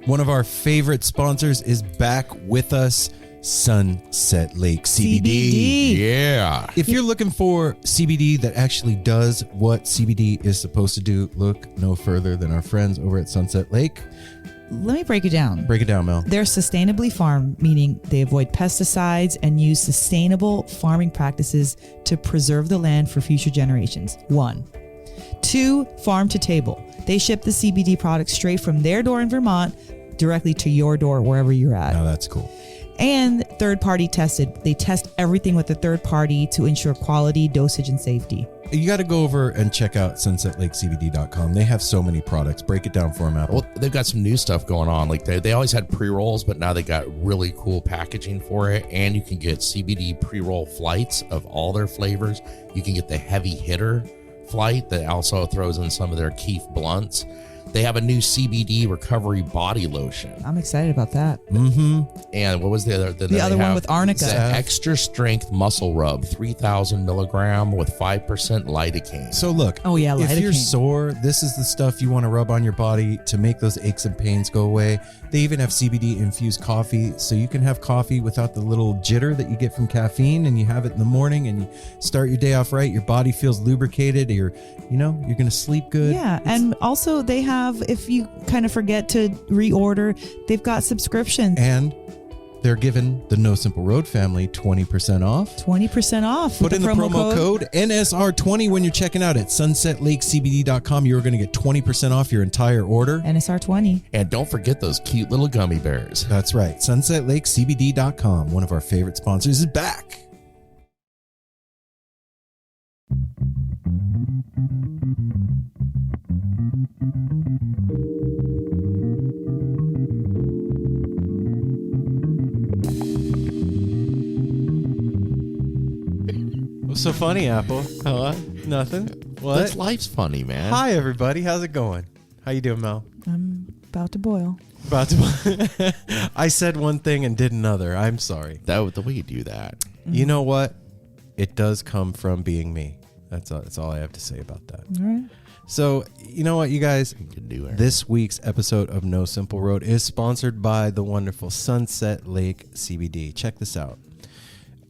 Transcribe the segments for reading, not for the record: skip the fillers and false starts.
One of our favorite sponsors is back with us, Sunset Lake CBD. Yeah. If you're looking for CBD that actually does what CBD is supposed to do, look no further than our friends over at Sunset Lake. Let me break it down. Break it down, Mel. They're sustainably farmed, meaning they avoid pesticides and use sustainable farming practices to preserve the land for future generations. 1. 2, farm to table. They ship the CBD products straight from their door in Vermont directly to your door wherever you're at. Now that's cool. And third party tested. They test everything with a third party to ensure quality, dosage, and safety. You got to go over and check out sunsetlakecbd.com. They have so many products. Break it down for them, Apple. Well, they've got some new stuff going on. Like they always had pre-rolls, but now they got really cool packaging for it. And you can get CBD pre-roll flights of all their flavors. You can get the heavy hitter flight that also throws in some of their Keef blunts. They have a new CBD recovery body lotion. I'm excited about that. Mm-hmm. And what was the other? The other one with arnica. The extra strength muscle rub, 3,000 milligram with 5% lidocaine. So look, Oh, yeah, if you're lidocaine. sore, this is the stuff you want to rub on your body to make those aches and pains go away. They even have CBD infused coffee, so you can have coffee without the little jitter that you get from caffeine, and you have it in the morning and you start your day off right. Your body feels lubricated. You're going to sleep good. Yeah, and also they have, if you kind of forget to reorder, they've got subscriptions. And they're giving the No Simple Road family 20% off. 20% off. Put with in the promo code NSR20 when you're checking out at sunsetlakecbd.com. You're going to get 20% off your entire order. NSR20. And don't forget those cute little gummy bears. That's right. sunsetlakecbd.com. One of our favorite sponsors is back. What's so funny, Apple? Huh? Nothing. What? That's life's funny, man. Hi, everybody. How's it going? How you doing, Mel? I'm about to boil. About to. I said one thing and did another. I'm sorry. The way you do that. You know what? It does come from being me. That's all I have to say about that. All right. So, you know what, you guys? You can do it. This week's episode of No Simple Road is sponsored by the wonderful Sunset Lake CBD. Check this out.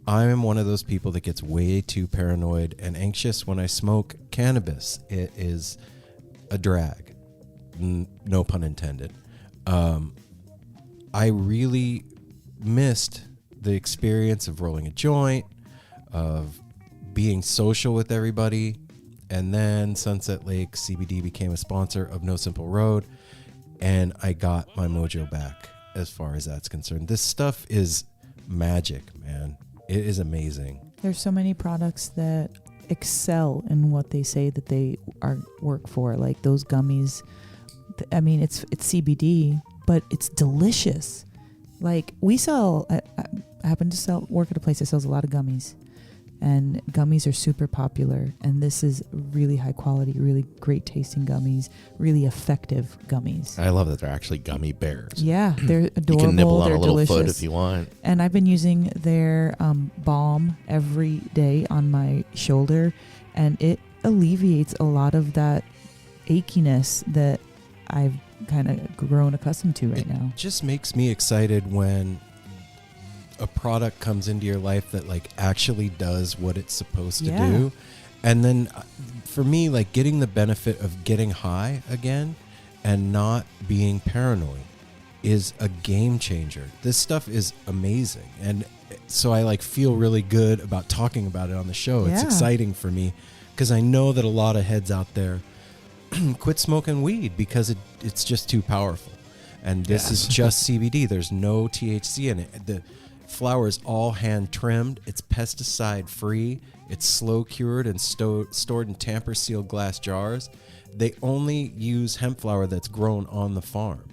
I am one of those people that gets way too paranoid and anxious when I smoke cannabis. It is a drag. No pun intended. I really missed the experience of rolling a joint, of being social with everybody. And then Sunset Lake CBD became a sponsor of No Simple Road, and I got my mojo back as far as that's concerned. This stuff is magic, man. It is amazing. There's so many products that excel in what they say that they work for, like those gummies. I mean, it's CBD, but it's delicious. Like I happen to work at a place that sells a lot of gummies. And gummies are super popular, and this is really high quality, really great tasting gummies, really effective gummies. I love that they're actually gummy bears. Yeah, they're adorable. You can nibble on they're a little delicious. foot if you want. And I've been using their balm every day on my shoulder, and it alleviates a lot of that achiness that I've kind of grown accustomed to right now. It just makes me excited when a product comes into your life that like actually does what it's supposed to do. And then for me, like getting the benefit of getting high again and not being paranoid is a game changer. This stuff is amazing. And so I like feel really good about talking about it on the show. It's exciting for me because I know that a lot of heads out there quit smoking weed because it's just too powerful. And this is just CBD. There's no THC in it. The flower is all hand trimmed. It's pesticide free. It's slow cured and stored in tamper sealed glass jars. They only use hemp flower that's grown on the farm.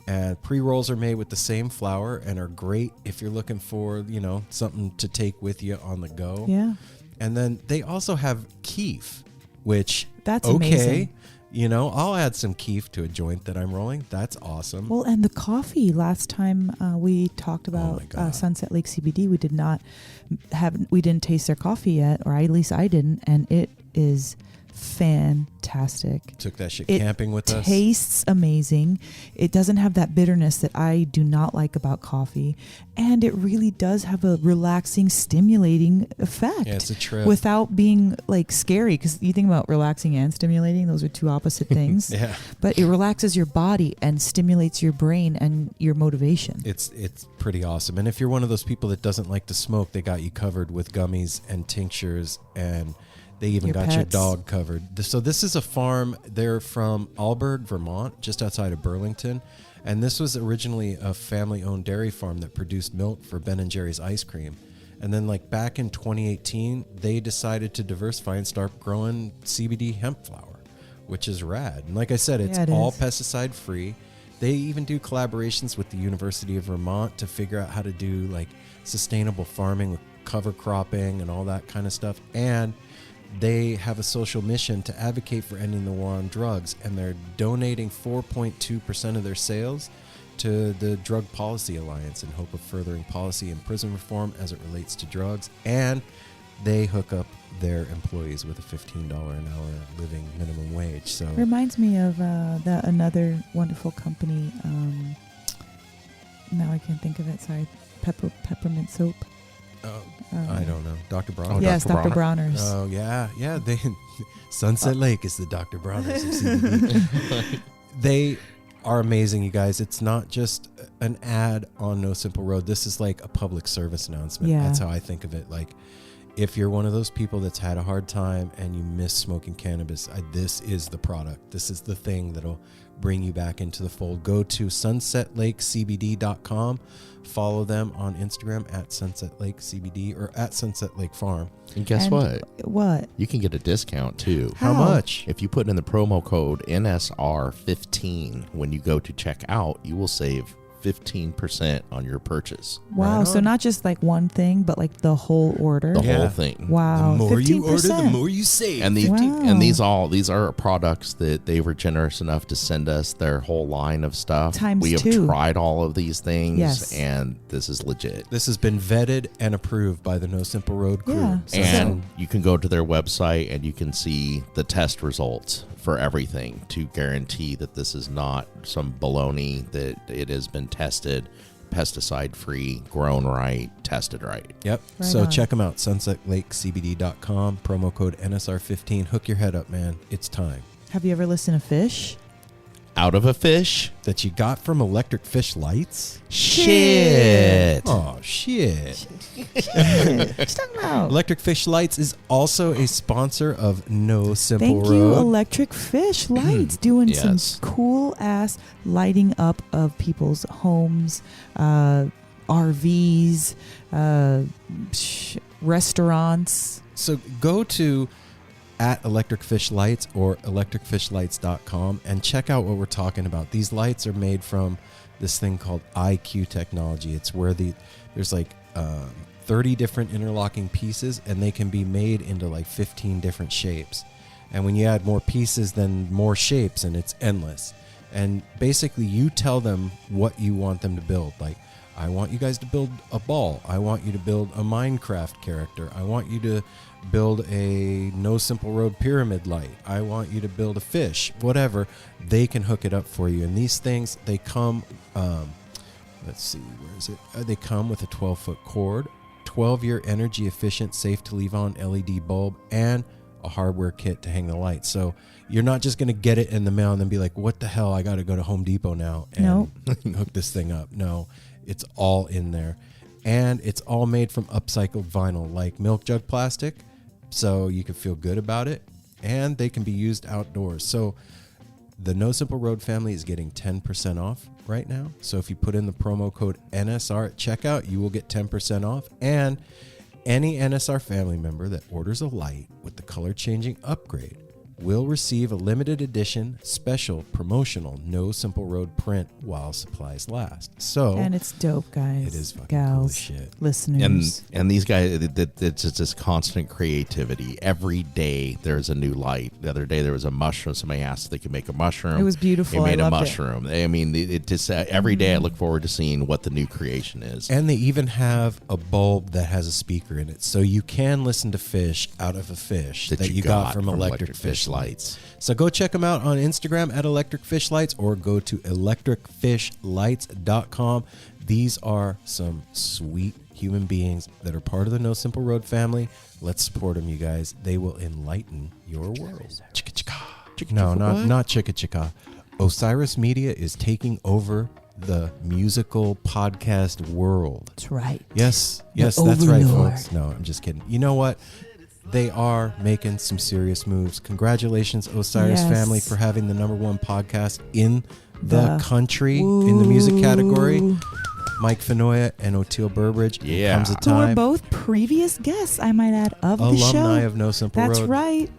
And pre-rolls are made with the same flour and are great if you're looking for, something to take with you on the go. Yeah. And then they also have Keef, which that's amazing. I'll add some Keef to a joint that I'm rolling. That's awesome. Well, and the coffee, last time we talked about Sunset Lake CBD, we didn't taste their coffee yet, or at least I didn't, and it is fantastic. Took that shit It camping with us. Tastes amazing. It doesn't have that bitterness that I do not like about coffee, and it really does have a relaxing, stimulating effect. Yeah, it's a trip. Without being like scary, because you think about relaxing and stimulating; those are two opposite things. Yeah. But it relaxes your body and stimulates your brain and your motivation. It's pretty awesome. And if you're one of those people that doesn't like to smoke, they got you covered with gummies and tinctures, and they even Your got pets. your dog covered. So this is a farm. They're from Alburgh, Vermont, just outside of Burlington. And this was originally a family-owned dairy farm that produced milk for Ben & Jerry's ice cream. And then like back in 2018, they decided to diversify and start growing CBD hemp flower, which is rad. And like I said, it's all pesticide-free. They even do collaborations with the University of Vermont to figure out how to do like sustainable farming with cover cropping and all that kind of stuff. And they have a social mission to advocate for ending the war on drugs, and they're donating 4.2% of their sales to the Drug Policy Alliance in hope of furthering policy and prison reform as it relates to drugs. And they hook up their employees with a $15 an hour living minimum wage. So Reminds me of that another wonderful company. Now I can't think of it. Sorry, peppermint soap. I don't know. Dr. Bronner? Yes, Dr. Dr. Bronner's. Oh, yeah. Yeah. They Sunset Lake is the Dr. Bronner's of CBD. They are amazing, you guys. It's not just an ad on No Simple Road. This is like a public service announcement. Yeah. That's how I think of it. Like, if you're one of those people that's had a hard time and you miss smoking cannabis, this is the product. This is the thing that'll bring you back into the fold. Go to sunsetlakecbd.com. Follow them on Instagram at Sunset Lake CBD or at Sunset Lake Farm. And guess And what? What? You can get a discount too. How much? If you put in the promo code NSR15 when you go to check out, you will save 15% on your purchase. Wow. Right So on. not just like one thing, but like the whole order. The Yeah. whole thing. Wow. The more 15%. you order, the more you save. And Wow. these are products that they were generous enough to send us their whole line of stuff. Times we have 2. tried all of these things, Yes. and this is legit. This has been vetted and approved by the No Simple Road crew. Yeah. And you can go to their website and you can see the test results for everything to guarantee that this is not some baloney, that it has been tested, pesticide free, grown right, tested right. Yep. Right So on. check them out. SunsetLakeCBD.com. Promo code NSR15. Hook your head up, man. It's time. Have you ever listened to Fish? Out of a fish? That you got from Electric Fish Lights? Shit. Oh, shit. What you talking about? Electric Fish Lights is also a sponsor of No Simple Thank Road. you, Electric Fish Lights, doing Yes. some cool ass lighting up of people's homes, RVs, restaurants. So go to at Electric Fish Lights or electricfishlights.com and check out what we're talking about. These lights are made from this thing called IQ technology. It's where there's like 30 different interlocking pieces, and they can be made into like 15 different shapes. And when you add more pieces, then more shapes, and it's endless. And basically you tell them what you want them to build. Like, I want you guys to build a ball. I want you to build a Minecraft character. I want you to build a No Simple Road pyramid light. I want you to build a fish. Whatever. They can hook it up for you. And these things, they come, let's see, where is it? They come with a 12-foot cord, 12-year energy efficient, safe to leave on LED bulb, and a hardware kit to hang the light. So you're not just going to get it in the mail and then be like, what the hell? I got to go to Home Depot now and hook this thing up. No, it's all in there. And it's all made from upcycled vinyl, like milk jug plastic. So you can feel good about it. And they can be used outdoors. So the No Simple Road family is getting 10% off right now. So if you put in the promo code NSR at checkout, you will get 10% off. And any NSR family member that orders a light with the color changing upgrade will receive a limited edition special promotional No Simple Road print while supplies last. So And it's dope, guys. it is fucking gals, cool as shit. listeners. And these guys, it's just this constant creativity. Every day there's a new light. The other day there was a mushroom. Somebody asked if they could make a mushroom. It was beautiful. They made I a loved mushroom. I mean, it just every day I look forward to seeing what the new creation is. And they even have a bulb that has a speaker in it. So you can listen to Fish out of a fish that you got from Electric Fish Fish Lights. So go check them out on Instagram at Electric Fish Lights or go to electricfishlights.com. These are some sweet human beings that are part of the No Simple Road family. Let's support them, you guys. They will enlighten your world. No, not Chicka Chicka. Osiris Media is taking over the musical podcast world. That's right. Yes, that's right, folks. No, I'm just kidding. You know what? They are making some serious moves. Congratulations, Osiris family, for having the #1 podcast in the country in the music category. Mike Fenoya and Oteil Burbridge. Yeah. Comes a time. Who are both previous guests, I might add, of the show. Alumni of No Simple Road. That's right.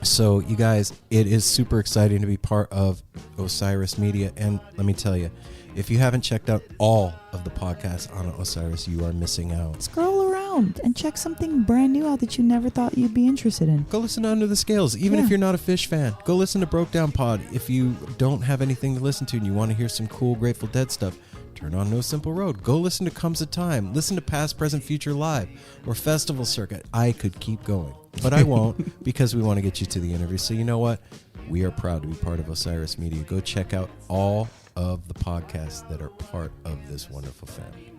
So, you guys, it is super exciting to be part of Osiris Media. And let me tell you, if you haven't checked out all of the podcasts on Osiris, you are missing out. Scroll around and check something brand new out that you never thought you'd be interested in. Go listen to Under the Scales. Even if you're not a Fish fan, go listen to Broke Down Pod. If you don't have anything to listen to and you want to hear some cool Grateful Dead stuff, turn on No Simple Road. Go listen to Comes a Time. Listen to Past, Present, Future Live or Festival Circuit. I could keep going, but I won't because we want to get you to the interview. So you know what? We are proud to be part of Osiris Media. Go check out all of the podcasts that are part of this wonderful family.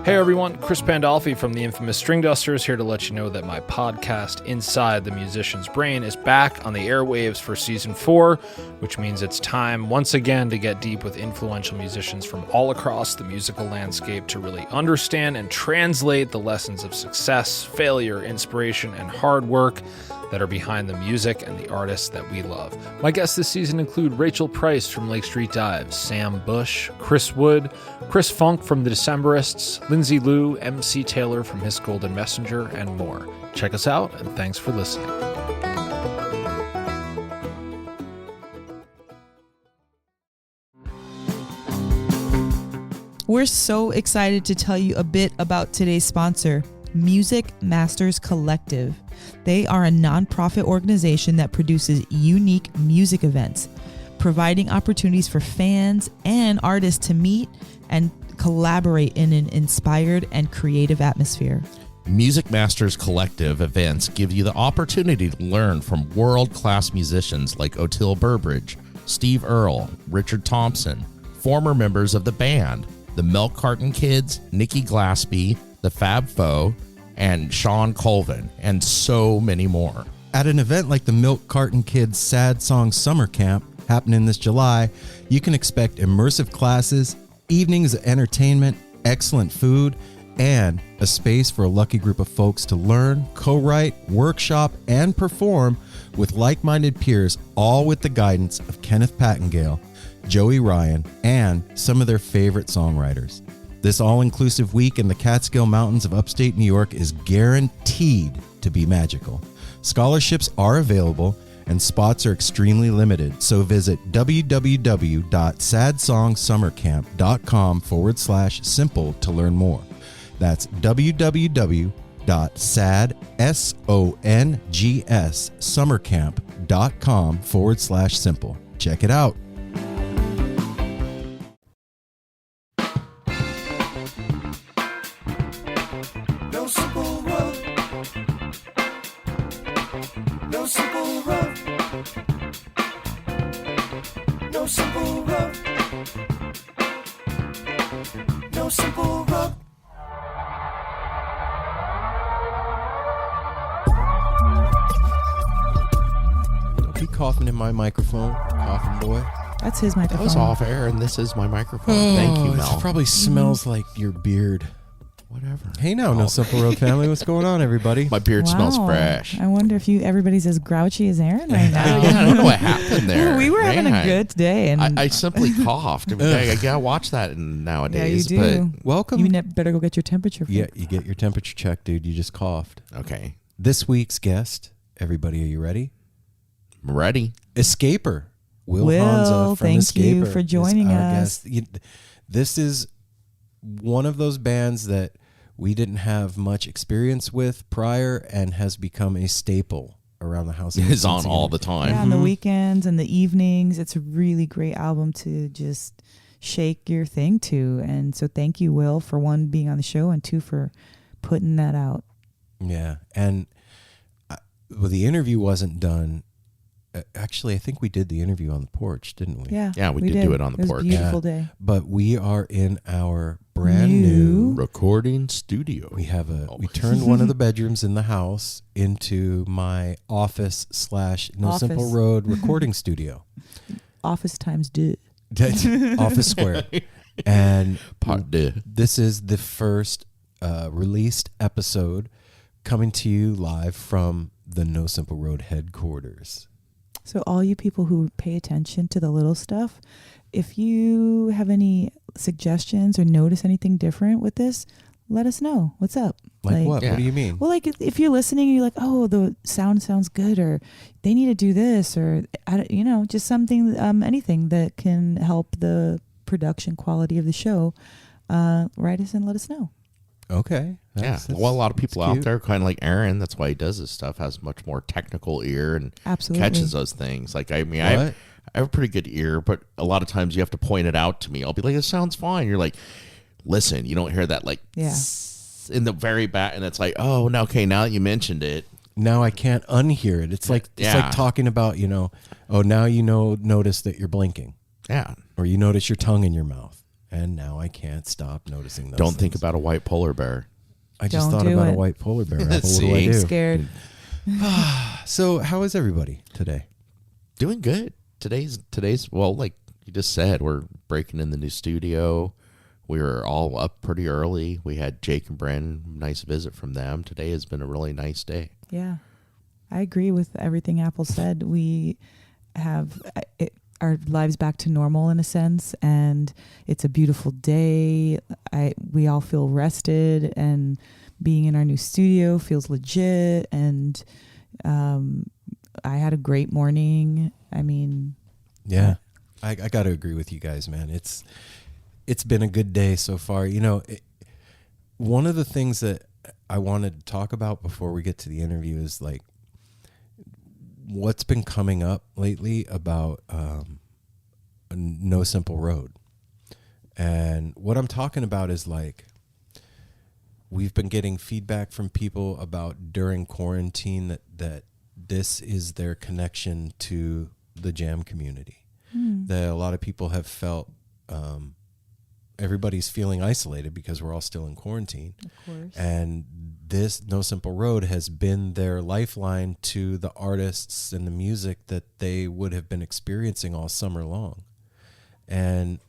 Hey everyone, Chris Pandolfi from the infamous String Dusters here to let you know that my podcast, Inside the Musician's Brain, is back on the airwaves for Season 4, which means it's time once again to get deep with influential musicians from all across the musical landscape to really understand and translate the lessons of success, failure, inspiration, and hard work that are behind the music and the artists that we love. My guests this season include Rachel Price from Lake Street Dives, Sam Bush, Chris Wood, Chris Funk from The Decemberists, Lindsay Liu, MC Taylor from His Golden Messenger, and more. Check us out, and thanks for listening. We're so excited to tell you a bit about today's sponsor, Music Masters Collective. They are a nonprofit organization that produces unique music events, providing opportunities for fans and artists to meet and collaborate in an inspired and creative atmosphere. Music Masters Collective events give you the opportunity to learn from world-class musicians like Oteil Burbridge, Steve Earle, Richard Thompson, former members of the band, the Milk Carton Kids, Nikki Glaspie, the Fab Faux, and Sean Colvin, and so many more. At an event like the Milk Carton Kids Sad Song Summer Camp happening this July, you can expect immersive classes, evenings of entertainment, excellent food, and a space for a lucky group of folks to learn, co-write, workshop, and perform with like-minded peers, all with the guidance of Kenneth Pattengale, Joey Ryan, and some of their favorite songwriters. This all-inclusive week in the Catskill Mountains of upstate New York is guaranteed to be magical. Scholarships are available and spots are extremely limited, so visit www.sadsongsummercamp.com/simple to learn more. That's www.sadsongsummercamp.com/simple. Check it out. No simple road. No simple road. No simple road. No simple road. Don't be coughing in my microphone, coughing boy. That's his microphone. That was off air, and this is my microphone. Thank you, Mel. It probably smells like your beard. Whatever. Hey now, No Simple Road family. What's going on, everybody? My beard smells Wow. fresh. I wonder if everybody's as grouchy as Aaron right now. Yeah, I don't know what happened there. We were having a good day, and I simply coughed. I mean, I gotta watch that nowadays. yeah, you do. Welcome. You better go get your temperature. Yeah, you get your temperature checked, dude. You just coughed. But okay, This week's guest, everybody, are you ready? I'm ready. Escaper. Will Will, Hanza from thank Escaper you for is joining our us. guest. This is one of those bands that we didn't have much experience with prior and has become a staple around the house. It's on all the time. Yeah, on the weekends and the evenings. It's a really great album to just shake your thing to. And so thank you, Will, for one, being on the show, and two, for putting that out. Yeah, and the interview wasn't done. Actually, I think we did the interview on the porch, didn't we? Yeah. Yeah, we did do it on the It was porch. a beautiful day. But we are in our brand new Recording studio. We have we turned one of the bedrooms in the house into my office / No Simple Road recording studio. Office times deux. That's Office Square. And Part deux. this is the first released episode coming to you live from the No Simple Road headquarters. So all you people who pay attention to the little stuff, if you have any suggestions or notice anything different with this, let us know. What's up? Like what? Yeah. What do you mean? Well, like if you're listening and you're like, oh, the sound sounds good, or they need to do this, or, just something, anything that can help the production quality of the show, write us and let us know. Okay. Well, a lot of people out cute. there, kind of like Aaron, that's why he does this stuff, has much more technical ear and Absolutely. catches those things. Like, I mean, I have a pretty good ear, but a lot of times you have to point it out to me. I'll be like, it sounds fine. You're like, listen, you don't hear that like in the very back, and it's like, oh, no, okay, now that you mentioned it. Now I can't unhear it. It's like talking about, oh, now notice that you're blinking. Yeah. Or you notice your tongue in your mouth. And now I can't stop noticing those Don't things. think about a white polar bear. I just Don't thought do about it. a white polar bear. Apple. What do I See? do? Scared. So how is everybody today? Doing good. Today's well, like you just said, we're breaking in the new studio. We were all up pretty early. We had Jake and Bren, nice visit from them. Today has been a really nice day. Yeah. I agree with everything Apple said. We have our lives back to normal in a sense, and it's a beautiful day. We all feel rested, and being in our new studio feels legit, and I had a great morning. I mean, Yeah. I got to agree with you guys, man. It's been a good day so far. One of the things that I wanted to talk about before we get to the interview is like what's been coming up lately about No Simple Road. And what I'm talking about is like we've been getting feedback from people about during quarantine that this is their connection to the jam community. That a lot of people have felt everybody's feeling isolated because we're all still in quarantine. of course. And this No Simple Road has been their lifeline to the artists and the music that they would have been experiencing all summer long. And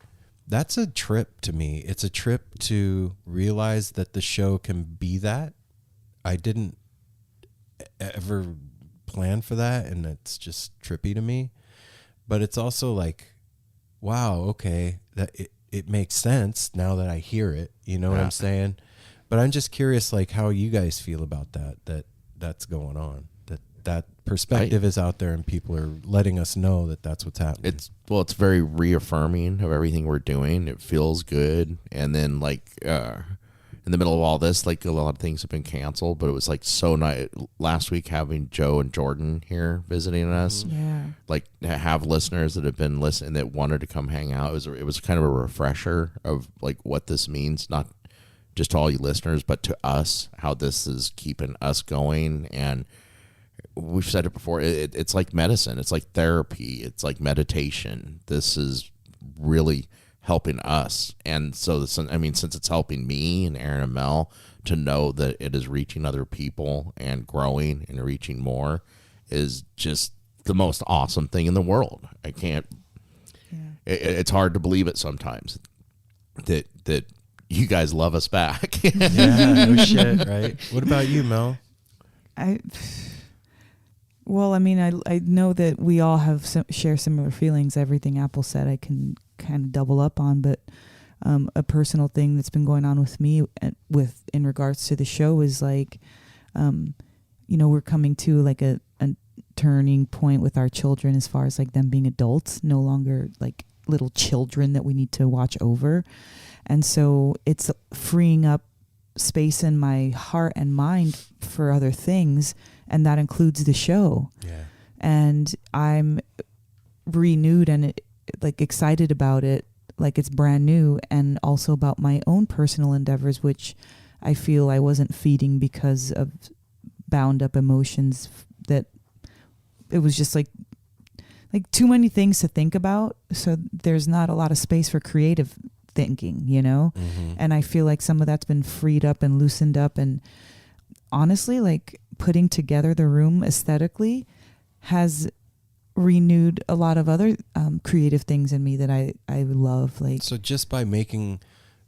that's a trip to me. It's a trip to realize that the show can be that. I didn't ever plan for that, and it's just trippy to me. But it's also like, wow, okay, that it makes sense now that I hear it. You know what I'm saying? But I'm just curious, like, how you guys feel about that's going on. That perspective is out there, and people are letting us know that that's what's happening. It's very reaffirming of everything we're doing. It feels good. And then like in the middle of all this, like a lot of things have been canceled, but it was like so nice last week having Joe and Jordan here visiting us. Yeah. Like to have listeners that have been listening that wanted to come hang out. It was kind of a refresher of like what this means, not just to all you listeners, but to us, how this is keeping us going. And we've said it before, it's like medicine. It's like therapy. It's like meditation. This is really helping us. And so, since it's helping me and Aaron and Mel to know that it is reaching other people and growing and reaching more is just the most awesome thing in the world. I can't, it's hard to believe it sometimes that you guys love us back. Yeah, no shit, right? What about you, Mel? Well, I mean, I know that we all have share similar feelings. Everything Apple said, I can kind of double up on, but a personal thing that's been going on with me in regards to the show is like, we're coming to like a turning point with our children as far as like them being adults, no longer like little children that we need to watch over. And so it's freeing up space in my heart and mind for other things, and that includes the show. Yeah. And I'm renewed and like excited about it, like it's brand new, and also about my own personal endeavors, which I feel I wasn't feeding because of bound up emotions that it was just like too many things to think about. So there's not a lot of space for creative thinking, you know? And I feel like some of that's been freed up and loosened up. And honestly, like putting together the room aesthetically has renewed a lot of other creative things in me that I love. Like, so just by making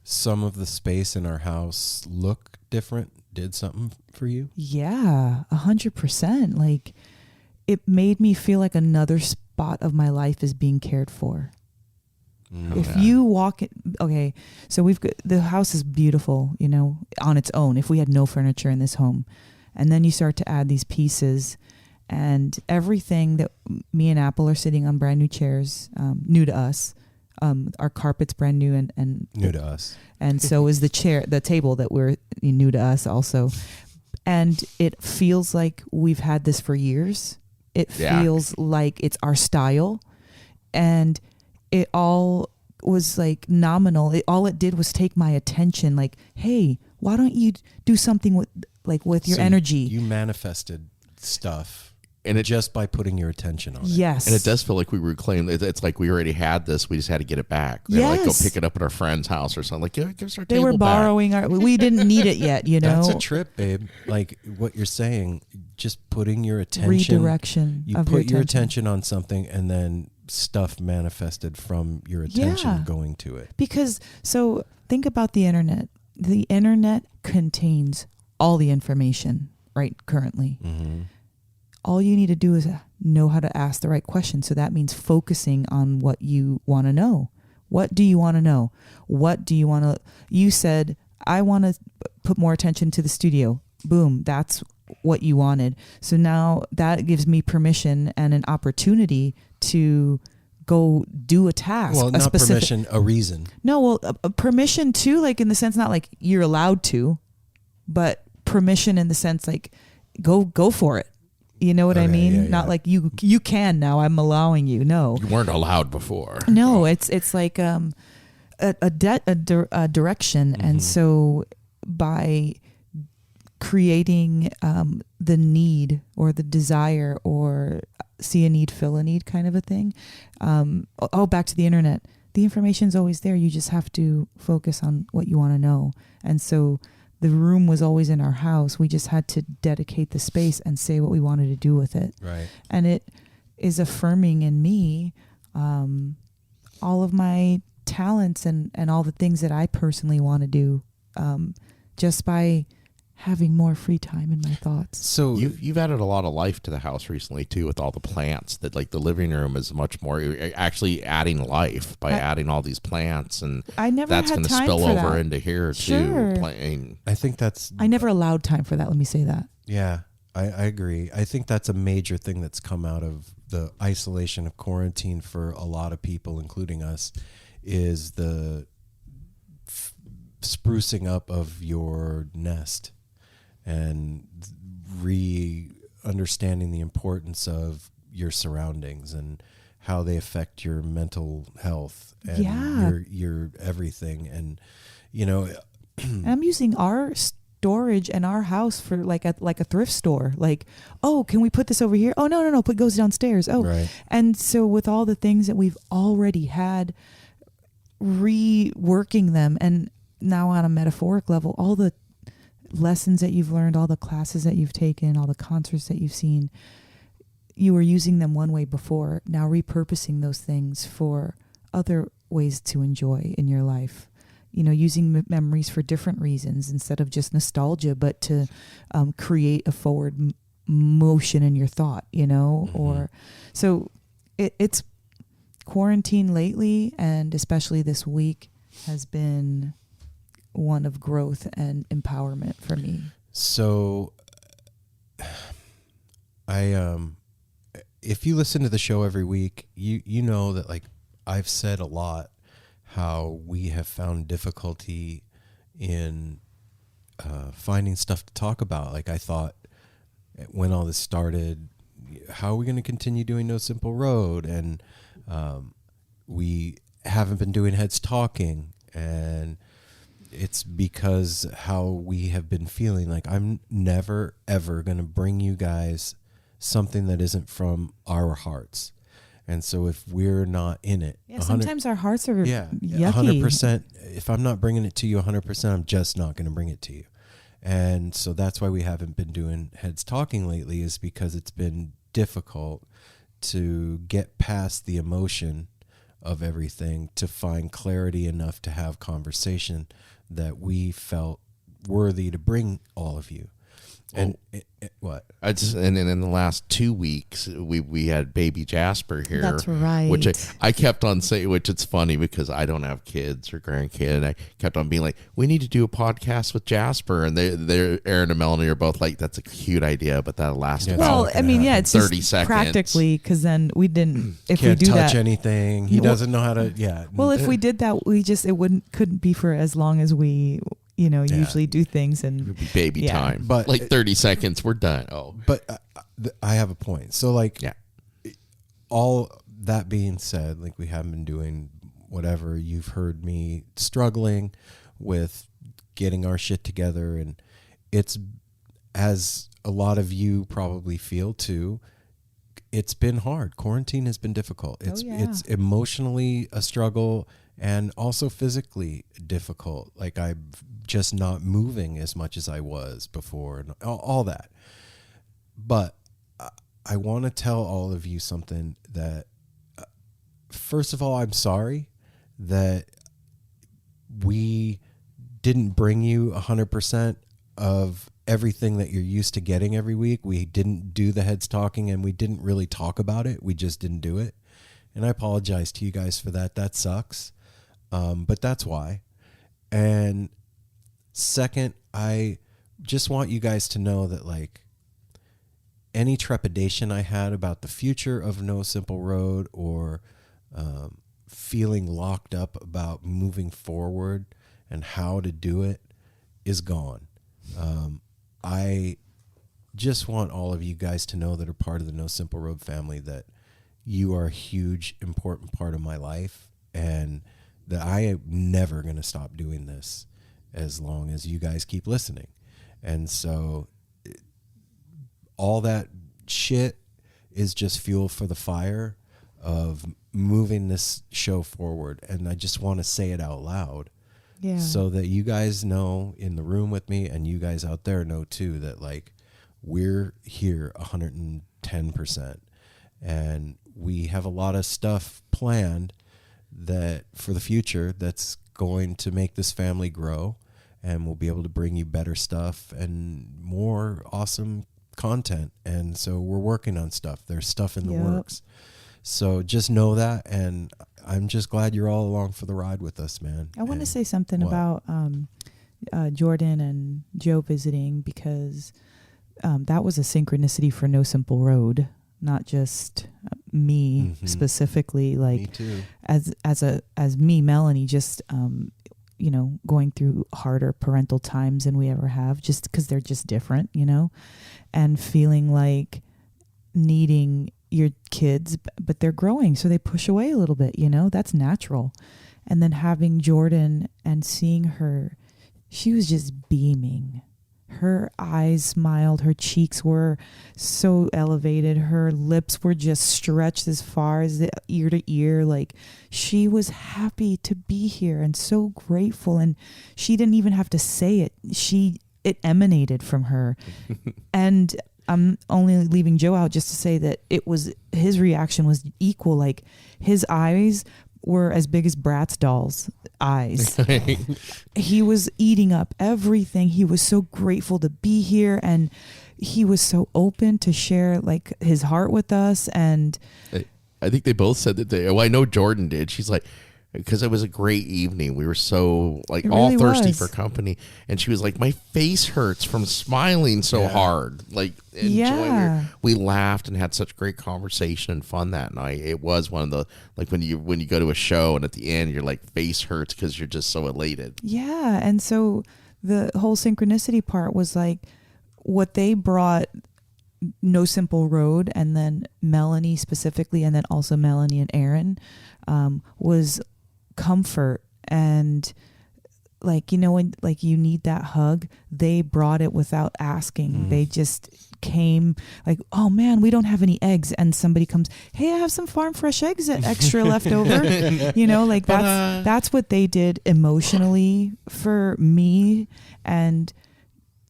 some of the space in our house look different did something for you? Yeah, 100%. Like, it made me feel like another spot of my life is being cared for. If you walk in, okay, so we've got, the house is beautiful, you know, on its own, if we had no furniture in this home. And then you start to add these pieces, and everything that me and Apple are sitting on brand new chairs, new to us. Our carpet's brand new and New to us. And so is the table that we're new to us also. And it feels like we've had this for years. It feels like it's our style. And it all was like nominal. All it did was take my attention. Like, hey, why don't you do something with your energy? You manifested stuff. And just by putting your attention on it. Yes. And it does feel like we reclaimed it. It's like we already had this. We just had to get it back. Yes. Like go pick it up at our friend's house or something. Like, give us our they table were back. borrowing we didn't need it yet, you know? That's a trip, babe. Like what you're saying, just putting your attention. Redirection. You put your attention on something and then stuff manifested from your attention going to it. Because, so think about the internet. The internet contains all the information, right, currently. All you need to do is know how to ask the right question. So that means focusing on what you want to know. What do you want to know? What do you want to... You said, I want to put more attention to the studio. Boom, that's what you wanted. So now that gives me permission and an opportunity to go do a task. Well, not permission, a reason. No, well, a permission too, like in the sense, not like you're allowed to, but permission in the sense like go for it. You know what I mean? Yeah, not like you can now. I'm allowing you. No, You weren't allowed before. no. It's like a direction, and so by creating the need or the desire or see a need, fill a need kind of a thing. Back to the internet. The information's always there. You just have to focus on what you want to know, and so. The room was always in our house. We just had to dedicate the space and say what we wanted to do with it. Right. And it is affirming in me all of my talents and all the things that I personally want to do just by having more free time in my thoughts. So You've added a lot of life to the house recently too, with all the plants. That like the living room is much more actually adding life by adding all these plants, and I never that's had going to time spill for over that. into here Sure. too. Playing. I think that's... I never allowed time for that. Let me say that. Yeah, I agree. I think that's a major thing that's come out of the isolation of quarantine for a lot of people, including us, is the sprucing up of your nest and understanding the importance of your surroundings and how they affect your mental health and your everything. And, you know, I'm using our storage and our house for like a thrift store. Like, oh, can we put this over here? Oh, no. It goes downstairs. Oh, right. And so with all the things that we've already had, reworking them, and now on a metaphoric level, all the lessons that you've learned, all the classes that you've taken, all the concerts that you've seen, you were using them one way before. Now repurposing those things for other ways to enjoy in your life. You know, using memories for different reasons instead of just nostalgia, but to create a forward motion in your thought, you know? Or so it's quarantine lately, and especially this week, has been one of growth and empowerment for me. So if you listen to the show every week, you know that like I've said a lot how we have found difficulty in finding stuff to talk about. Like I thought when all this started, how are we going to continue doing No Simple Road? And we haven't been doing Heads Talking, and it's because how we have been feeling. Like I'm never ever going to bring you guys something that isn't from our hearts. And so if we're not in it, Yeah, sometimes our hearts are yucky. 100%. If I'm not bringing it to you 100%, I'm just not going to bring it to you. And so that's why we haven't been doing Heads Talking lately, is because it's been difficult to get past the emotion of everything to find clarity enough to have conversation that we felt worthy to bring all of you. And what? And in the last 2 weeks, we had baby Jasper here. That's right. Which I kept on saying, which it's funny because I don't have kids or grandkids. And I kept on being like, we need to do a podcast with Jasper. And they're Aaron and Melanie are both like, that's a cute idea, but that'll last about it's 30 just seconds. Practically, because then we didn't, if Can't we do touch that. anything. He doesn't know how to, Well, if we did that, couldn't be for as long as we usually do things, and It would be baby time. But like 30 seconds, we're done. Oh, but I have a point. So like, all that being said, like we haven't been doing whatever. You've heard me struggling with getting our shit together, and it's, as a lot of you probably feel too, it's been hard. Quarantine has been difficult. It's emotionally a struggle and also physically difficult. Like I'm just not moving as much as I was before and all that. But I want to tell all of you something that, first of all, I'm sorry that we didn't bring you 100% of everything that you're used to getting every week. We didn't do the Heads Talking, and we didn't really talk about it. We just didn't do it. And I apologize to you guys for that. That sucks. But that's why. And second, I just want you guys to know that, like, any trepidation I had about the future of No Simple Road, or feeling locked up about moving forward and how to do it, is gone. I just want all of you guys to know that are part of the No Simple Road family that you are a huge, important part of my life, and that I am never going to stop doing this as long as you guys keep listening. And so all that shit is just fuel for the fire of moving this show forward. And I just want to say it out loud. Yeah. So that you guys know in the room with me, and you guys out there know too, that like we're here 110%. And we have a lot of stuff planned that for the future that's going to make this family grow, and we'll be able to bring you better stuff and more awesome content. And so we're working on stuff. There's stuff in the works. So just know that, and I'm just glad you're all along for the ride with us, man. I want to say something about Jordan and Joe visiting, because that was a synchronicity for No Simple Road, not just me specifically. Like, me too. As me, Melanie, just going through harder parental times than we ever have, just because they're just different, and feeling like needing your kids, but they're growing, so they push away a little bit, that's natural. And then having Jordan and seeing her, she was just beaming. Her eyes smiled, her cheeks were so elevated, her lips were just stretched as far as the ear to ear. Like, she was happy to be here and so grateful, and she didn't even have to say it. It emanated from her. And I'm only leaving Joe out just to say that his reaction was equal. Like, his eyes were as big as Bratz doll's eyes. He was eating up everything. He was so grateful to be here, and he was so open to share like his heart with us. And I think they both said that I know Jordan did. She's like, because it was a great evening. We were so like all really thirsty was. for company. And she was like, my face hurts from smiling so hard. Like, enjoying it. We laughed and had such great conversation and fun that night. It was one of the, like when you go to a show and at the end your like face hurts because you're just so elated. Yeah. And so the whole synchronicity part was like what they brought, No Simple Road, and then Melanie specifically, and then also Melanie and Aaron, was comfort and like, you know, when like you need that hug, they brought it without asking. They just came like, oh man, we don't have any eggs, and somebody comes, hey, I have some farm fresh eggs extra left over. You know, like that's what they did emotionally for me. And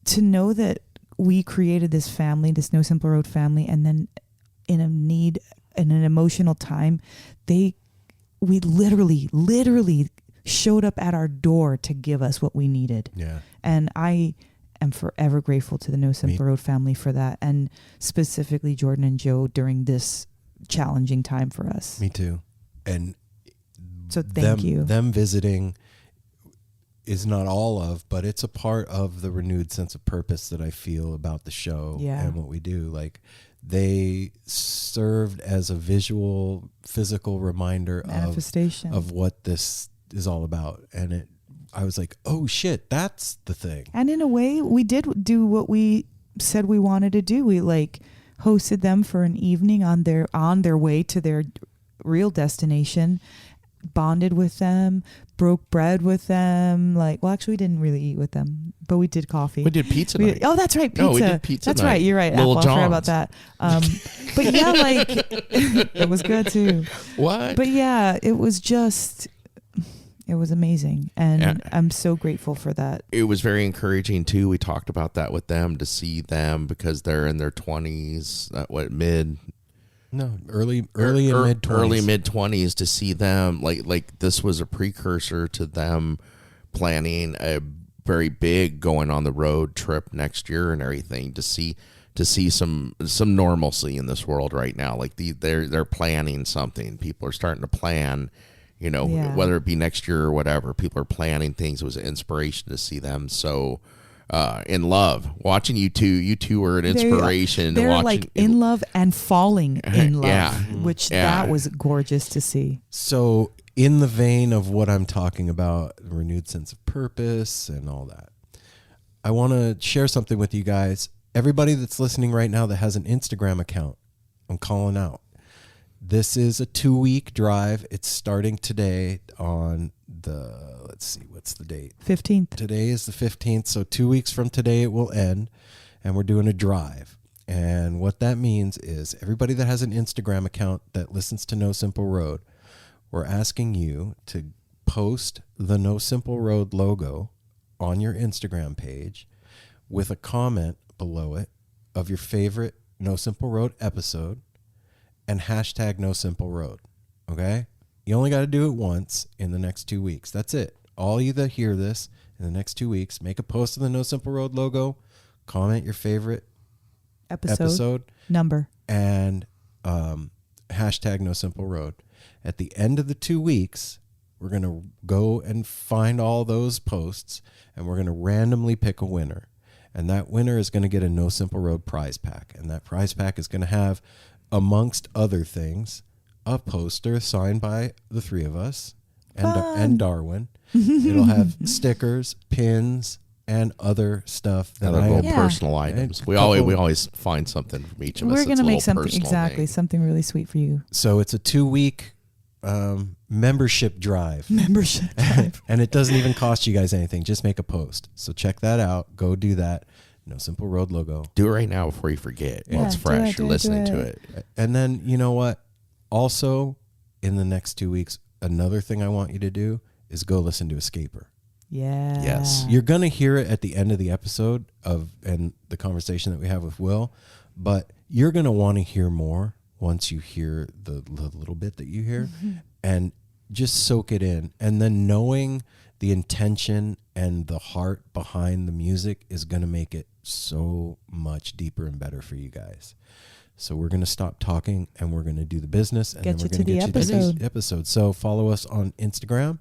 to know that we created this family, this No Simple Road family, and then in a need, in an emotional time, we literally showed up at our door to give us what we needed. Yeah. And I am forever grateful to the No Simple Road family for that, and specifically Jordan and Joe during this challenging time for us. Me too. And so thank you. Them visiting is not all of, but it's a part of the renewed sense of purpose that I feel about the show and what we do. Like, they served as a visual, physical reminder manifestation of what this is all about. And I was like, oh shit, that's the thing. And in a way, we did do what we said we wanted to do. We like hosted them for an evening on their way to their real destination, bonded with them, broke bread with them. Like, well, actually, we didn't really eat with them, but we did coffee. We did pizza night. Oh, that's right, pizza. No, we did pizza that's night. right. You're right. Little Apple, I forgot John's. about that. But yeah, like it was good too. What? But yeah, it was amazing, and I'm so grateful for that. It was very encouraging too. We talked about that with them, to see them because they're in their 20s, early and mid 20s. Early mid 20s, to see them like this was a precursor to them planning a very big going on the road trip next year and everything, to see some normalcy in this world right now. Like they're planning something. People are starting to plan, you know, whether it be next year or whatever. People are planning things. It was an inspiration to see them so in love. Watching you two were an inspiration. They're like in love and falling in love, which that was gorgeous to see. So in the vein of what I'm talking about, renewed sense of purpose and all that, I want to share something with you guys. Everybody that's listening right now that has an Instagram account, I'm calling out. This is a 2-week drive. It's starting today on let's see, what's the date? 15th. Today is the 15th, so 2 weeks from today it will end, and we're doing a drive. And what that means is everybody that has an Instagram account that listens to No Simple Road, we're asking you to post the No Simple Road logo on your Instagram page with a comment below it of your favorite No Simple Road episode and hashtag No Simple Road. Okay? You only got to do it once in the next 2 weeks. That's it. All you that hear this in the next 2 weeks, make a post of the No Simple Road logo, comment your favorite episode number, and hashtag No Simple Road. At the end of the 2 weeks, we're going to go and find all those posts, and we're going to randomly pick a winner. And that winner is going to get a No Simple Road prize pack. And that prize pack is going to have, amongst other things, a poster signed by the three of us and Darwin. It'll have stickers, pins, and other stuff that personal items. We always find something from each of us. We're going to make something thing. something really sweet for you. So it's a 2-week membership drive. And it doesn't even cost you guys anything. Just make a post. So check that out. Go do that. No Simple Road logo. Do it right now before you forget. While it's fresh. You're listening to it. And then, you know what? Also, in the next 2 weeks, another thing I want you to do is go listen to Escaper. Yeah. Yes. You're going to hear it at the end of the episode and the conversation that we have with Will, but you're going to want to hear more once you hear the little bit that you hear, and just soak it in. And then knowing the intention and the heart behind the music is going to make it so much deeper and better for you guys. So we're going to stop talking and we're going to do the business, and then we're going to get you to the episode. So follow us on Instagram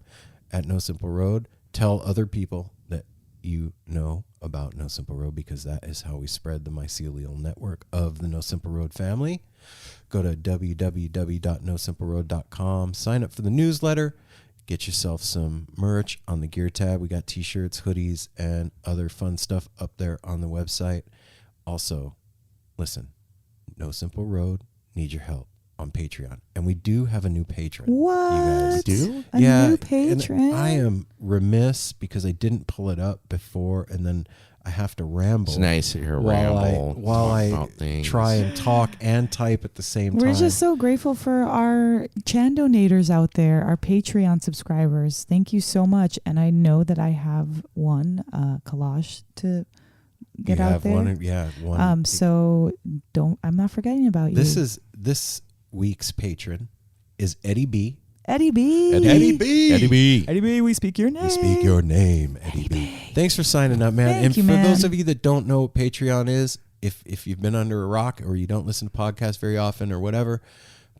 at No Simple Road. Tell other people that you know about No Simple Road, because that is how we spread the mycelial network of the No Simple Road family. Go to www.nosimpleroad.com. Sign up for the newsletter. Get yourself some merch on the gear tab. We got t-shirts, hoodies, and other fun stuff up there on the website. Also, listen, No Simple Road needs your help. on Patreon, and we do have a new patron. What? You guys do? A yeah, new patron? and I am remiss because I didn't pull it up before, and then I have to ramble. It's nice to hear while ramble. while talk I about things. try and talk and type at the same We're time. just so grateful for our Chan donators out there, our Patreon subscribers. Thank you so much. And I know that I have one collage to get you out have there. One. So I'm not forgetting about you. This week's patron is Eddie B. Eddie B. Eddie B. Eddie B. Eddie B, we speak your name. We speak your name, Eddie B. Thanks for signing up, man. Thank and you, for man. those of you that don't know what Patreon is, if you've been under a rock or you don't listen to podcasts very often or whatever,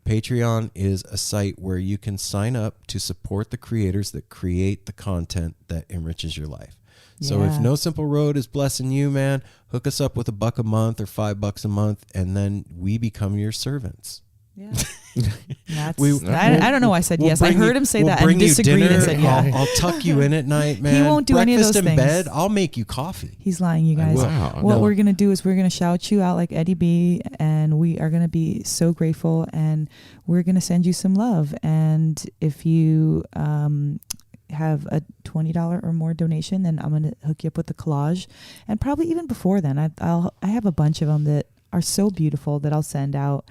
Patreon is a site where you can sign up to support the creators that create the content that enriches your life. So if Yeah. No Simple Road is blessing you, man, hook us up with $1 a month or $5 a month, and then we become your servants. Yeah. That's, We- I don't know why I said We'll yes. I bring heard you- him say we'll that and bring you disagreed and dinner. said yeah. I'll tuck you in at night, man. He won't do any of those Breakfast in things. bed. I'll make you coffee. He's lying, you guys. Wow. What No. we're going to do is we're going to shout you out like Eddie B, and we are going to be so grateful, and we're going to send you some love. And if you have a $20 or more donation, then I'm going to hook you up with a collage. And probably even before then, I have a bunch of them that are so beautiful that I'll send out.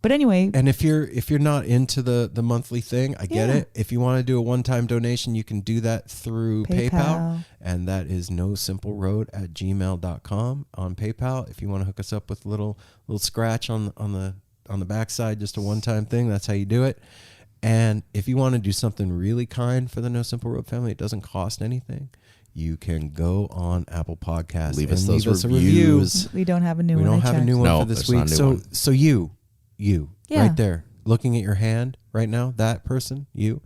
But anyway, And if you're not into the monthly thing, I get Yeah. it. If you want to do a one-time donation, you can do that through PayPal, and that is nosimpleroad@gmail.com on PayPal. If you want to hook us up with a little scratch on the backside, just a one-time thing, that's how you do it. And if you want to do something really kind for the No Simple Road family, it doesn't cost anything. You can go on Apple Podcasts Leave and us those leave us a reviews. review. we don't have a new We one. don't I have a checked. new one No, for this there's not week. a new So one. so you Yeah. right there, looking at your hand right now, that person, you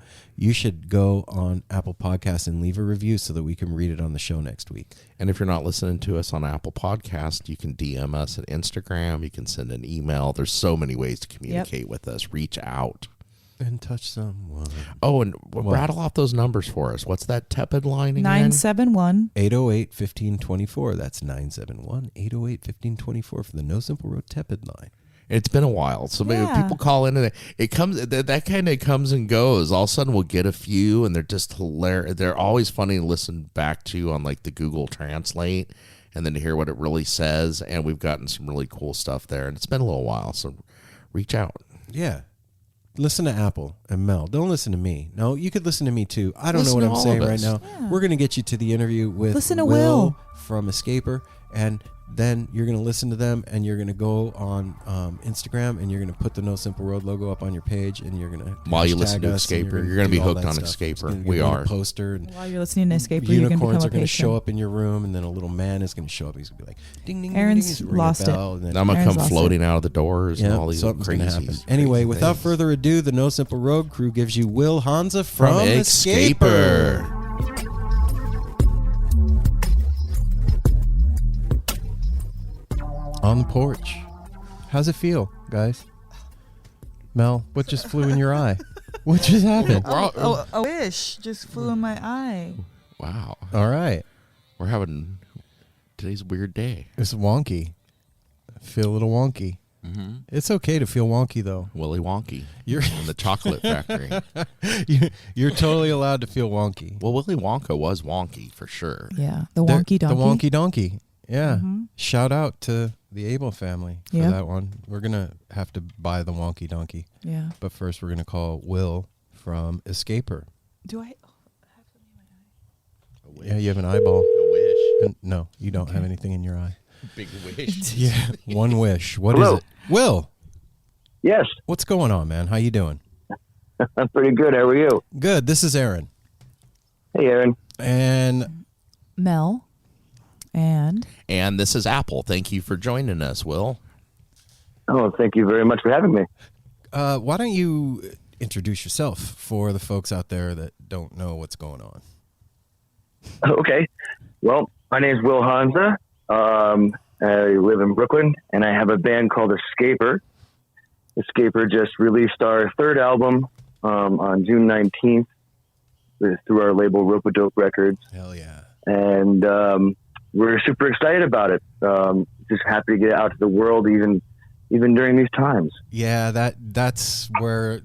should go on Apple Podcasts and leave a review so that we can read it on the show next week. And if you're not listening to us on Apple Podcast, you can DM us at Instagram. You can send an email. There's so many ways to communicate with us. Reach out. And touch someone. Oh, and rattle off those numbers for us. What's that tepid line again? 971. 808-1524. That's 971-808-1524 for the No Simple Road Tepid line. It's been a while, so maybe Yeah. people call in and it comes. That kind of comes and goes. All of a sudden, we'll get a few, and they're just hilarious. They're always funny to listen back to on like the Google Translate, and then to hear what it really says. And we've gotten some really cool stuff there, and it's been a little while. So reach out. Yeah. Listen to Apple and Mel. Don't listen to me. No, you could listen to me too. I don't Listen know to what I'm all saying of right us. now. Yeah. We're going to get you to the interview with Listen to Will. from Escaper, and then you're going to listen to them, and you're going to go on Instagram, and you're going to put the No Simple Road logo up on your page, and you're going to While you listen to Escaper, you're going to be do all hooked that on stuff. Escaper. It's gonna We get a are. poster, and While you're listening to Escape, you're going to become unicorns a are going to patron. show up in your room, and then a little man is going to show up. He's going to be like, ding, ding, Aaron's ding, ding. He's gonna ring a lost it. bell, and then I'm gonna Aaron's come lost floating out of the doors and yeah, all these something's crazy. gonna happen. Anyway, without further ado, the No Simple Road crew gives you Will Hanza from Escaper. On the porch. How's it feel, guys? Mel, what just flew in your eye? What just happened? A wish just flew in my eye. Wow, All right. we're having today's a weird day. It's wonky. Feel a little wonky. Mm-hmm. It's okay to feel wonky, though. Willy Wonky. You're in the chocolate factory. you're totally allowed to feel wonky. Well, Willy Wonka was wonky for sure. Yeah, the wonky donkey. The wonky donkey. Yeah. Mhm. Shout out to the Abel family for Yeah. that one. We're going to have to buy the wonky donkey. Yeah. But first, we're going to call Will from Escaper. Do I? Yeah, you have an eyeball. A wish. No, you don't have anything in your eye. Big wish. Yeah, one wish. What is Hello. it? Will, Yes, what's going on, man? How you doing? I'm pretty good. How are you? Good. This is Aaron. Hey, Aaron. And Mel. And And this is Apple. Thank you for joining us, Will. Oh, thank you very much for having me. why don't you introduce yourself for the folks out there that don't know what's going on? Okay. Well, my name is Will Hanza. I live in Brooklyn, and I have a band called Escaper. Escaper just released our third album on June 19th through our label Rope-a-Dope Records. Hell yeah. And we're super excited about it. Just happy to get it out to the world, even even during these times. Yeah, that's where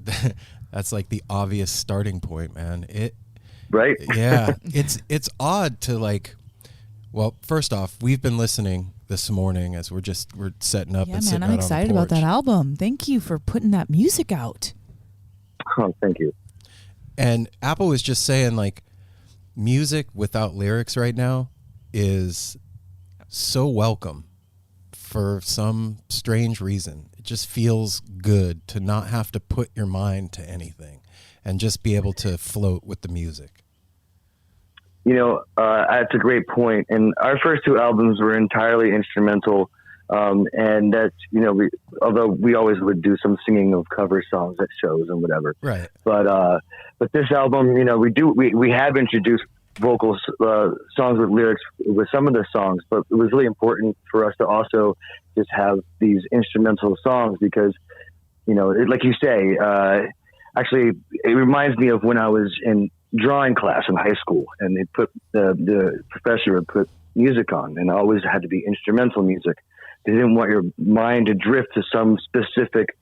that's like the obvious starting point, man. Right? Yeah, it's odd to like. Well, first off, we've been listening this morning as we're setting up. Yeah, and man, sitting I'm out excited on the about that porch. album. Thank you for putting that music out. Oh, thank you. And Apple was just saying like, music without lyrics right now is so welcome for some strange reason. It just feels good to not have to put your mind to anything and just be able to float with the music. That's a great point. And our first two albums were entirely instrumental. And that's, although we always would do some singing of cover songs at shows and whatever. Right. But this album, we have introduced vocals, songs with lyrics with some of the songs, but it was really important for us to also just have these instrumental songs because, like you say, actually it reminds me of when I was in drawing class in high school and the professor would put music on and it always had to be instrumental music. They didn't want your mind to drift to some specific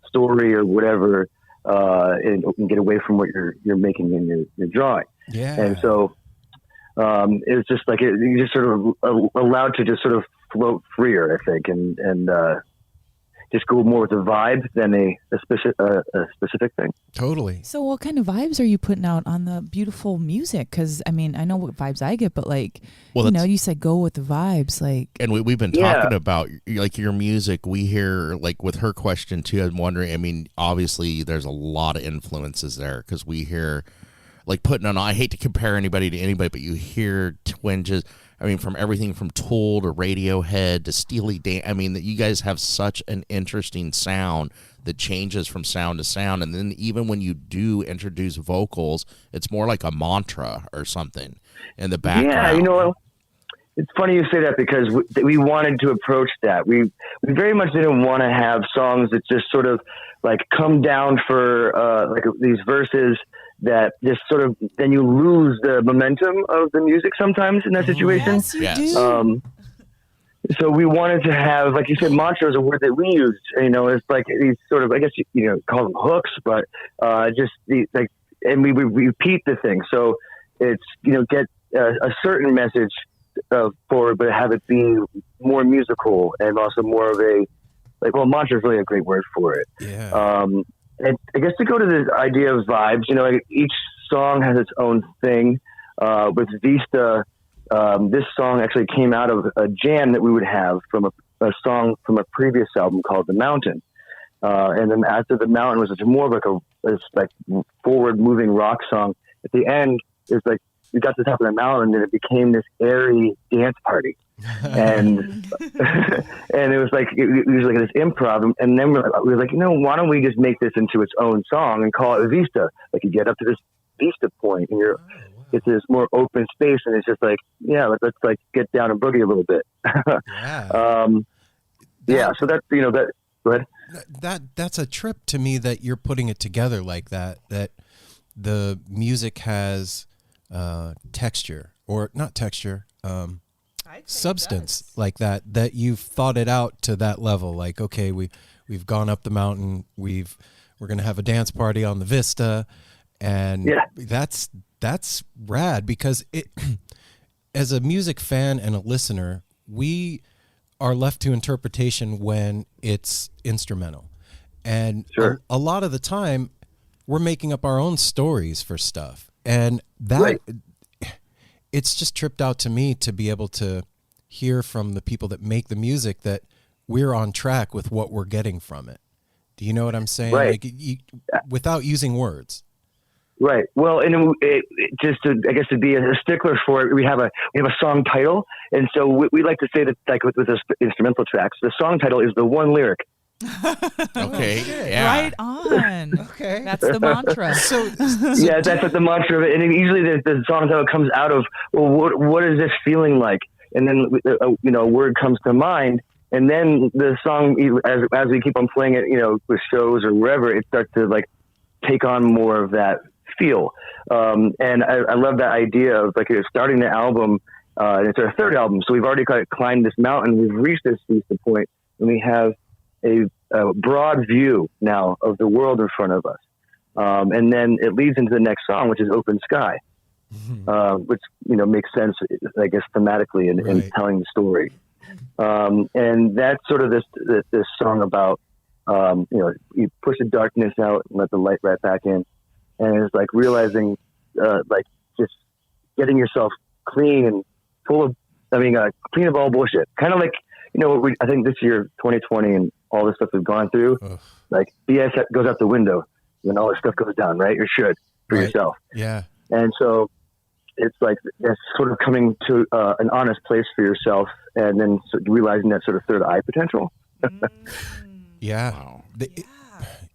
story or whatever, and get away from what you're making in your drawing. Yeah. And so, it was just like, you just sort of allowed to just sort of float freer, I think, and just go more with the vibe than a specific thing. Totally. So what kind of vibes are you putting out on the beautiful music? Because, I mean, I know what vibes I get, but like, you said go with the vibes. Like, And we've been talking about like your music. We hear like with her question too. I'm wondering. I mean, obviously there's a lot of influences there because we hear like putting on. I hate to compare anybody to anybody, but you hear twinges. I mean, from everything from Tool to Radiohead to Steely Dan. I mean, that you guys have such an interesting sound that changes from sound to sound. And then even when you do introduce vocals, it's more like a mantra or something in the background. Yeah, it's funny you say that because we wanted to approach that. We very much didn't want to have songs that just sort of like come down for like these verses that just sort of, then you lose the momentum of the music sometimes in that situation. Yes, you Yes. do. So we wanted to have, like you said, mantra is a word that we used. It's like these sort of, I guess call them hooks, but just like, and we repeat the thing. So it's get a certain message forward, but have it be more musical and also more of a mantra is really a great word for it. Yeah. And I guess to go to the idea of vibes, like each song has its own thing. With Vista, this song actually came out of a jam that we would have from a song from a previous album called The Mountain. And then after The Mountain was more of like a forward moving rock song. At the end, it's like we got to the top of the mountain and it became this airy dance party. And and it was like this improv, and then we were like, why don't we just make this into its own song and call it Vista? Like you get up to this Vista point and it's this more open space, and it's just like, let's like get down and boogie a little bit. So that's that. Go ahead. That's a trip to me that you're putting it together like that. That the music has texture, or not texture. Substance like that you've thought it out to that level. Like, okay, we've gone up the mountain, we're gonna have a dance party on the Vista, and that's rad because it as a music fan and a listener, we are left to interpretation when it's instrumental, and a lot of the time we're making up our own stories for stuff, and that it's just tripped out to me to be able to hear from the people that make the music that we're on track with what we're getting from it. Do you know what I'm saying? Right. Like without using words. Right. Well, and just to be a stickler for it, we have a song title, and so we like to say that, like with the instrumental tracks, the song title is the one lyric. Okay. Yeah. Right on. Okay. That's the mantra. Yeah, that's like the mantra of it. And usually the song title comes out of, well, what is this feeling like? And then, a word comes to mind. And then the song, as we keep on playing it, with shows or wherever, it starts to like take on more of that feel. And I love that idea of like starting the album. And it's our third album. So we've already climbed this mountain. We've reached this point, and we have a a broad view now of the world in front of us. And then it leads into the next song, which is Open Sky, which, makes sense, I guess, thematically in telling the story. And that's sort of this song about, you push the darkness out and let the light right back in. And it's like realizing, just getting yourself clean and full of, clean of all bullshit. Kind of like, I think this year, 2020, and all this stuff we've gone through, like BS goes out the window when all this stuff goes down, right? Or should for yourself. Yeah. And so it's like it's sort of coming to an honest place for yourself, and then realizing that sort of third eye potential. Yeah. Wow.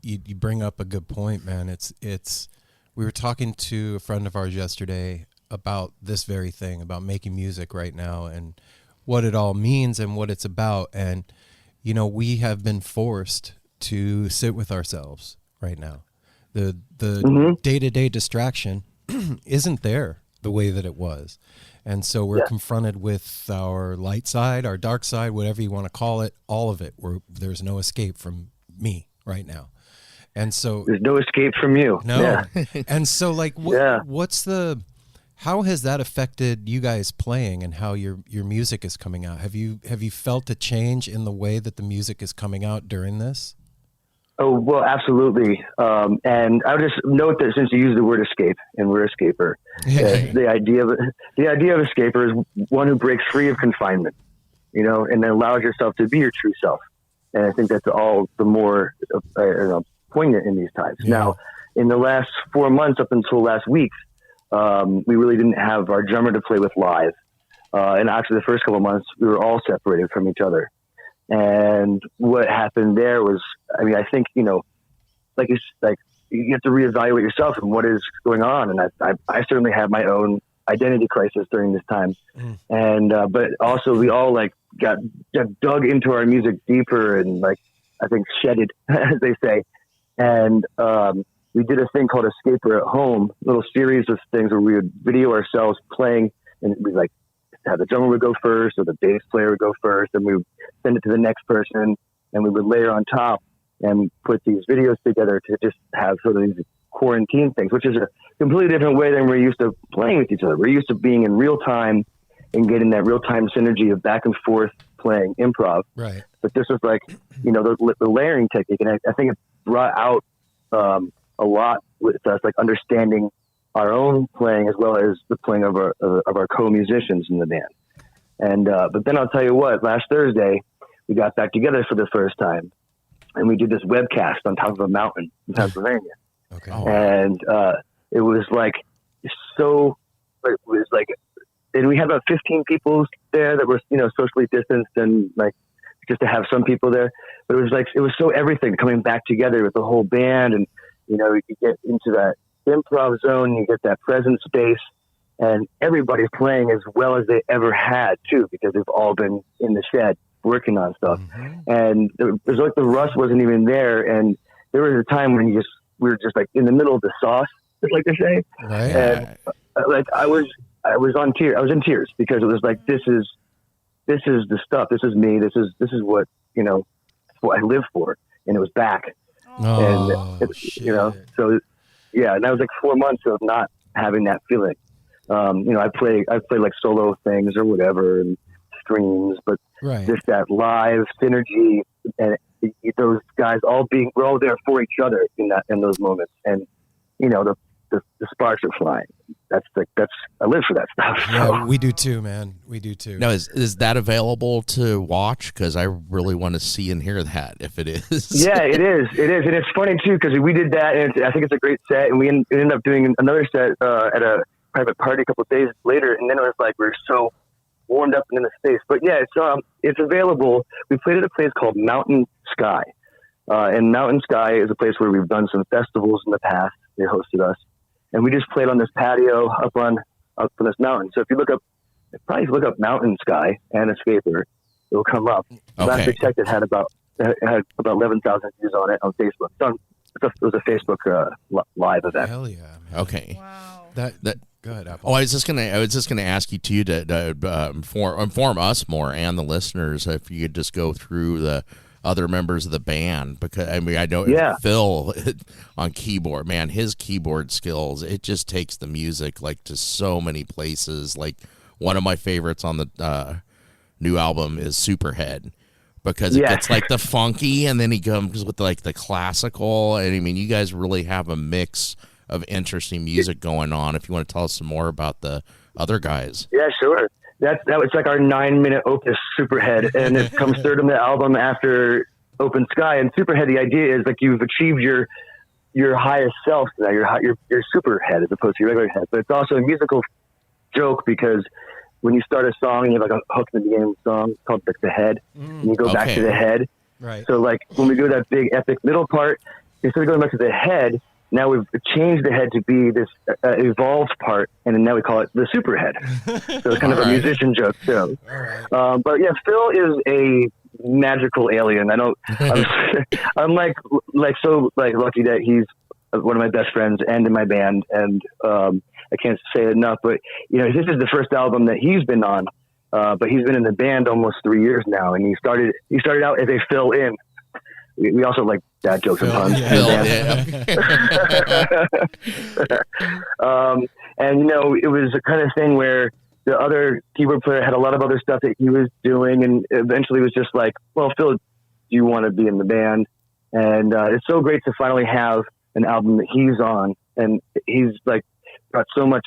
You bring up a good point, man. It's we were talking to a friend of ours yesterday about this very thing, about making music right now and what it all means and what it's about. And, we have been forced to sit with ourselves right now. The day-to-day distraction isn't there the way that it was. And so we're confronted with our light side, our dark side, whatever you want to call it, all of it. There's no escape from me right now. And so there's no escape from you. No. Yeah. And so how has that affected you guys playing and how your music is coming out? Have you felt a change in the way that the music is coming out during this? Oh, well, absolutely. And I would just note that since you use the word escape and we're escaper, the idea of escaper is one who breaks free of confinement, and then allows yourself to be your true self. And I think that's all the more poignant in these times. Yeah. Now, in the last 4 months up until last week, we really didn't have our drummer to play with live. And actually the first couple of months, we were all separated from each other. And what happened there was, I think, you have to reevaluate yourself and what is going on. And I certainly had my own identity crisis during this time. And, but also we all got dug into our music deeper and I think shedded, as they say. And, we did a thing called Escaper at Home, a little series of things where we would video ourselves playing, and we'd have the drummer would go first or the bass player would go first, and we would send it to the next person, and we would layer on top and put these videos together to just have sort of these quarantine things, which is a completely different way than we're used to playing with each other. We're used to being in real time and getting that real time synergy of back and forth playing improv. Right. But this was the layering technique, and I think it brought out a lot with us, understanding our own playing as well as the playing of our co-musicians in the band. And but then I'll tell you what, last Thursday we got back together for the first time, and we did this webcast on top of a mountain in Pennsylvania. Okay. And it was and we had about 15 people there that were socially distanced, and just to have some people there. But it was so everything coming back together with the whole band, and you get into that improv zone, you get that present space, and everybody's playing as well as they ever had too, because they've all been in the shed working on stuff. And it was the rust wasn't even there, and there was a time when we were just in the middle of the sauce, just like they say. Right. And I was on tears. I was in tears because it was this is the stuff. This is me. This is what what I live for, and it was back. Oh, and shit. So yeah, and that was 4 months of not having that feeling. I play solo things or whatever and streams, but just that live synergy and those guys we're all there for each other in those moments, and the sparks are flying. That's I live for that stuff. Yeah, we do too, man. We do too. Now, is that available to watch? Because I really want to see and hear that, if it is. Yeah, it is. And it's funny too, because we did that, and I think it's a great set, and we ended up doing another set at a private party a couple of days later, and then it was we're so warmed up and in the space. But yeah, it's available. We played at a place called Mountain Sky, and Mountain Sky is a place where we've done some festivals in the past. They hosted us. And we just played on this patio up on this mountain. So if you look up Mountain Sky and Escaper, it'll come up. Okay. Last I checked, it had about 11,000 views on it on Facebook. It was a Facebook live event. Hell yeah, man. Okay. Wow. That go ahead, Apple. Oh, I was just gonna ask you to inform us more and the listeners, if you could just go through the other members of the band, because I mean, I know Phil on keyboard, man, his keyboard skills, it just takes the music like to so many places. Like one of my favorites on the new album is Superhead, because it gets like the funky, and then he comes with like the classical. And I mean, you guys really have a mix of interesting music going on. If you want to tell us some more about the other guys. Yeah, sure. That was like our 9-minute opus, Superhead, and it comes third on the album after Open Sky. And Superhead, the idea is like you've achieved your highest self now. Your Superhead as opposed to your regular head. But it's also a musical joke, because when you start a song and you have like a hook in the beginning of the song, it's called like the head, and you go back to the head. Right. So like when we do that big epic middle part, instead of going back to the head, now we've changed the head to be this evolved part, and then now we call it the Superhead. So it's kind of a musician joke too. But yeah, Phil is a magical alien. I'm like so lucky that he's one of my best friends and in my band, and I can't say it enough. But you know, this is the first album that he's been on, but he's been in the band almost 3 years now, and he started out as a fill-in. We also like dad jokes and puns. And you know, it was a kind of thing where the other keyboard player had a lot of other stuff that he was doing, and eventually it was just like, well, Phil, do you want to be in the band? And it's so great to finally have an album that he's on, and he's like got so much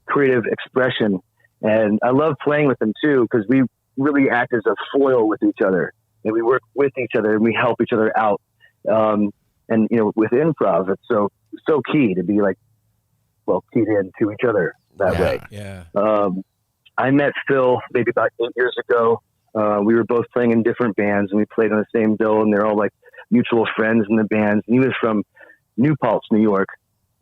creative expression, and I love playing with him too, because we really act as a foil with each other. And we work with each other, and we help each other out. And, you know, with improv, it's so key to be like, well, keyed in to each other that way. Yeah. I met Phil maybe about 8 years ago. We were both playing in different bands, and we played on the same bill, and they're all like mutual friends in the bands. And he was from New Paltz, New York,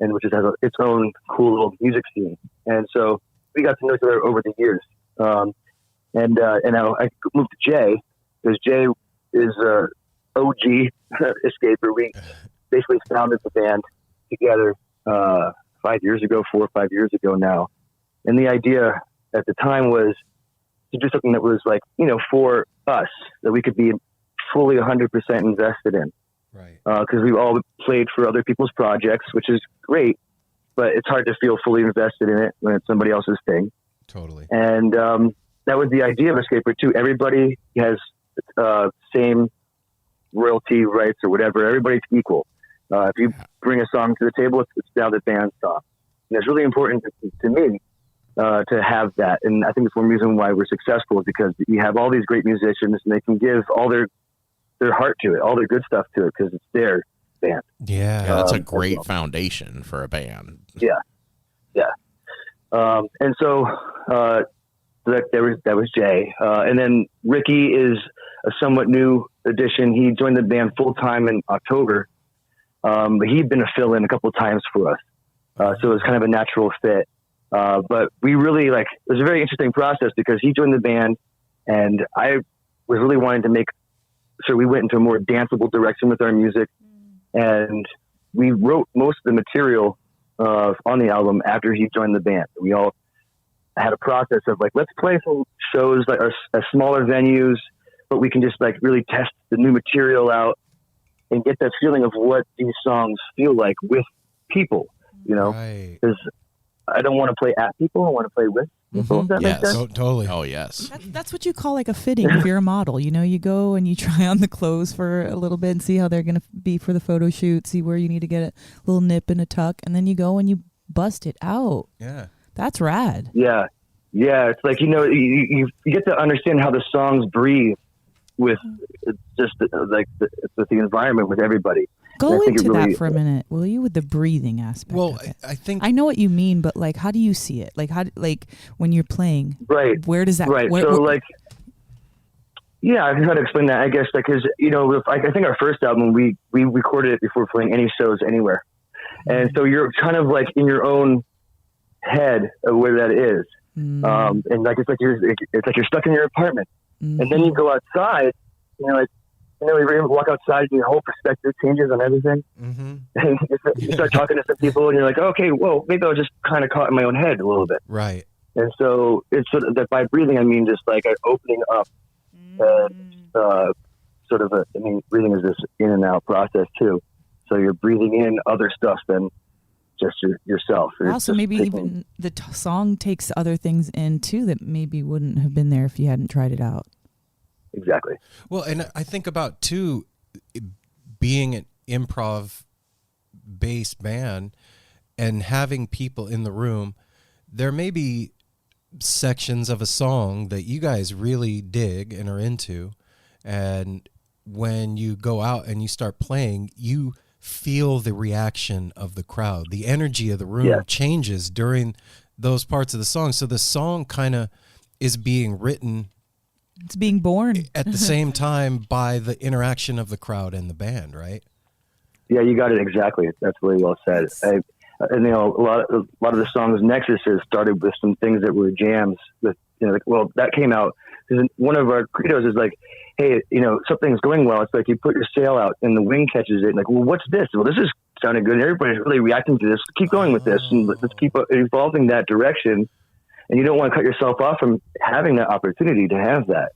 and which has its own cool little music scene. And so we got to know each other over the years. And I moved to Jay, because Jay is a OG escaper. We basically founded the band together 4 or 5 years ago now. And the idea at the time was to do something that was like, you know, for us, that we could be fully 100% invested in. Right. Because we've all played for other people's projects, which is great, but it's hard to feel fully invested in it when it's somebody else's thing. Totally. And that was the idea of Escaper too. Everybody has same royalty rights or whatever. Everybody's equal. If you bring a song to the table, it's now the band's song. And it's really important to me to have that. And I think it's one reason why we're successful, is because you have all these great musicians, and they can give all their heart to it, all their good stuff to it, because it's their band. Yeah, that's a great foundation for a band. Yeah. And so that was Jay. And then Ricky is a somewhat new addition. He joined the band full time in October, but he'd been a fill-in a couple of times for us. So it was kind of a natural fit. But we really it was a very interesting process, because he joined the band, and I was really wanting to make sure we went into a more danceable direction with our music. And we wrote most of the material on the album after he joined the band. We all had a process of like, let's play some shows like our smaller venues, but we can just like really test the new material out and get that feeling of what these songs feel like with people, you know, because I don't want to play at people. I want to play with people. Does that make sense? Totally. Oh, yes. That's what you call like a fitting if you're a model. You know, you go and you try on the clothes for a little bit and see how they're going to be for the photo shoot, see where you need to get a little nip and a tuck, and then you go and you bust it out. Yeah. That's rad. Yeah. It's like, you know, you get to understand how the songs breathe with just with the environment, with everybody. Go into that for a minute, will you, with the breathing aspect? Well, of it. I think I know what you mean, but like, how do you see it? Like, when you're playing, right? Where does that? Right. Yeah, I can try to explain that. I guess because you know, I think our first album we recorded it before playing any shows anywhere, and so you're kind of like in your own head of where that is, and like it's like you're stuck in your apartment, and then you go outside, you know, you walk outside and your whole perspective changes on everything. Mm-hmm. And you start talking to some people and you're like, okay, whoa, maybe I was just kind of caught in my own head a little bit. Right. And so it's sort of that by breathing, I mean just like opening up and sort of breathing is this in and out process too. So you're breathing in other stuff than just yourself. Also, maybe even the song takes other things in too that maybe wouldn't have been there if you hadn't tried it out. Exactly. Well, and I think about too, being an improv based band and having people in the room, there may be sections of a song that you guys really dig and are into, and when you go out and you start playing, you feel the reaction of the crowd. The energy of the room changes during those parts of the song. So the song kind of is being written. It's being born at the same time by the interaction of the crowd and the band, right? Yeah, you got it exactly. That's really well said. And a lot of the songs Nexus has started with some things that were jams with, that came out because one of our credos is like, hey, something's going well. It's like you put your sail out and the wind catches it. And like, well, what's this? Well, this is sounding good. And everybody's really reacting to this. Keep going with this and let's keep evolving that direction. And you don't want to cut yourself off from having that opportunity to have that.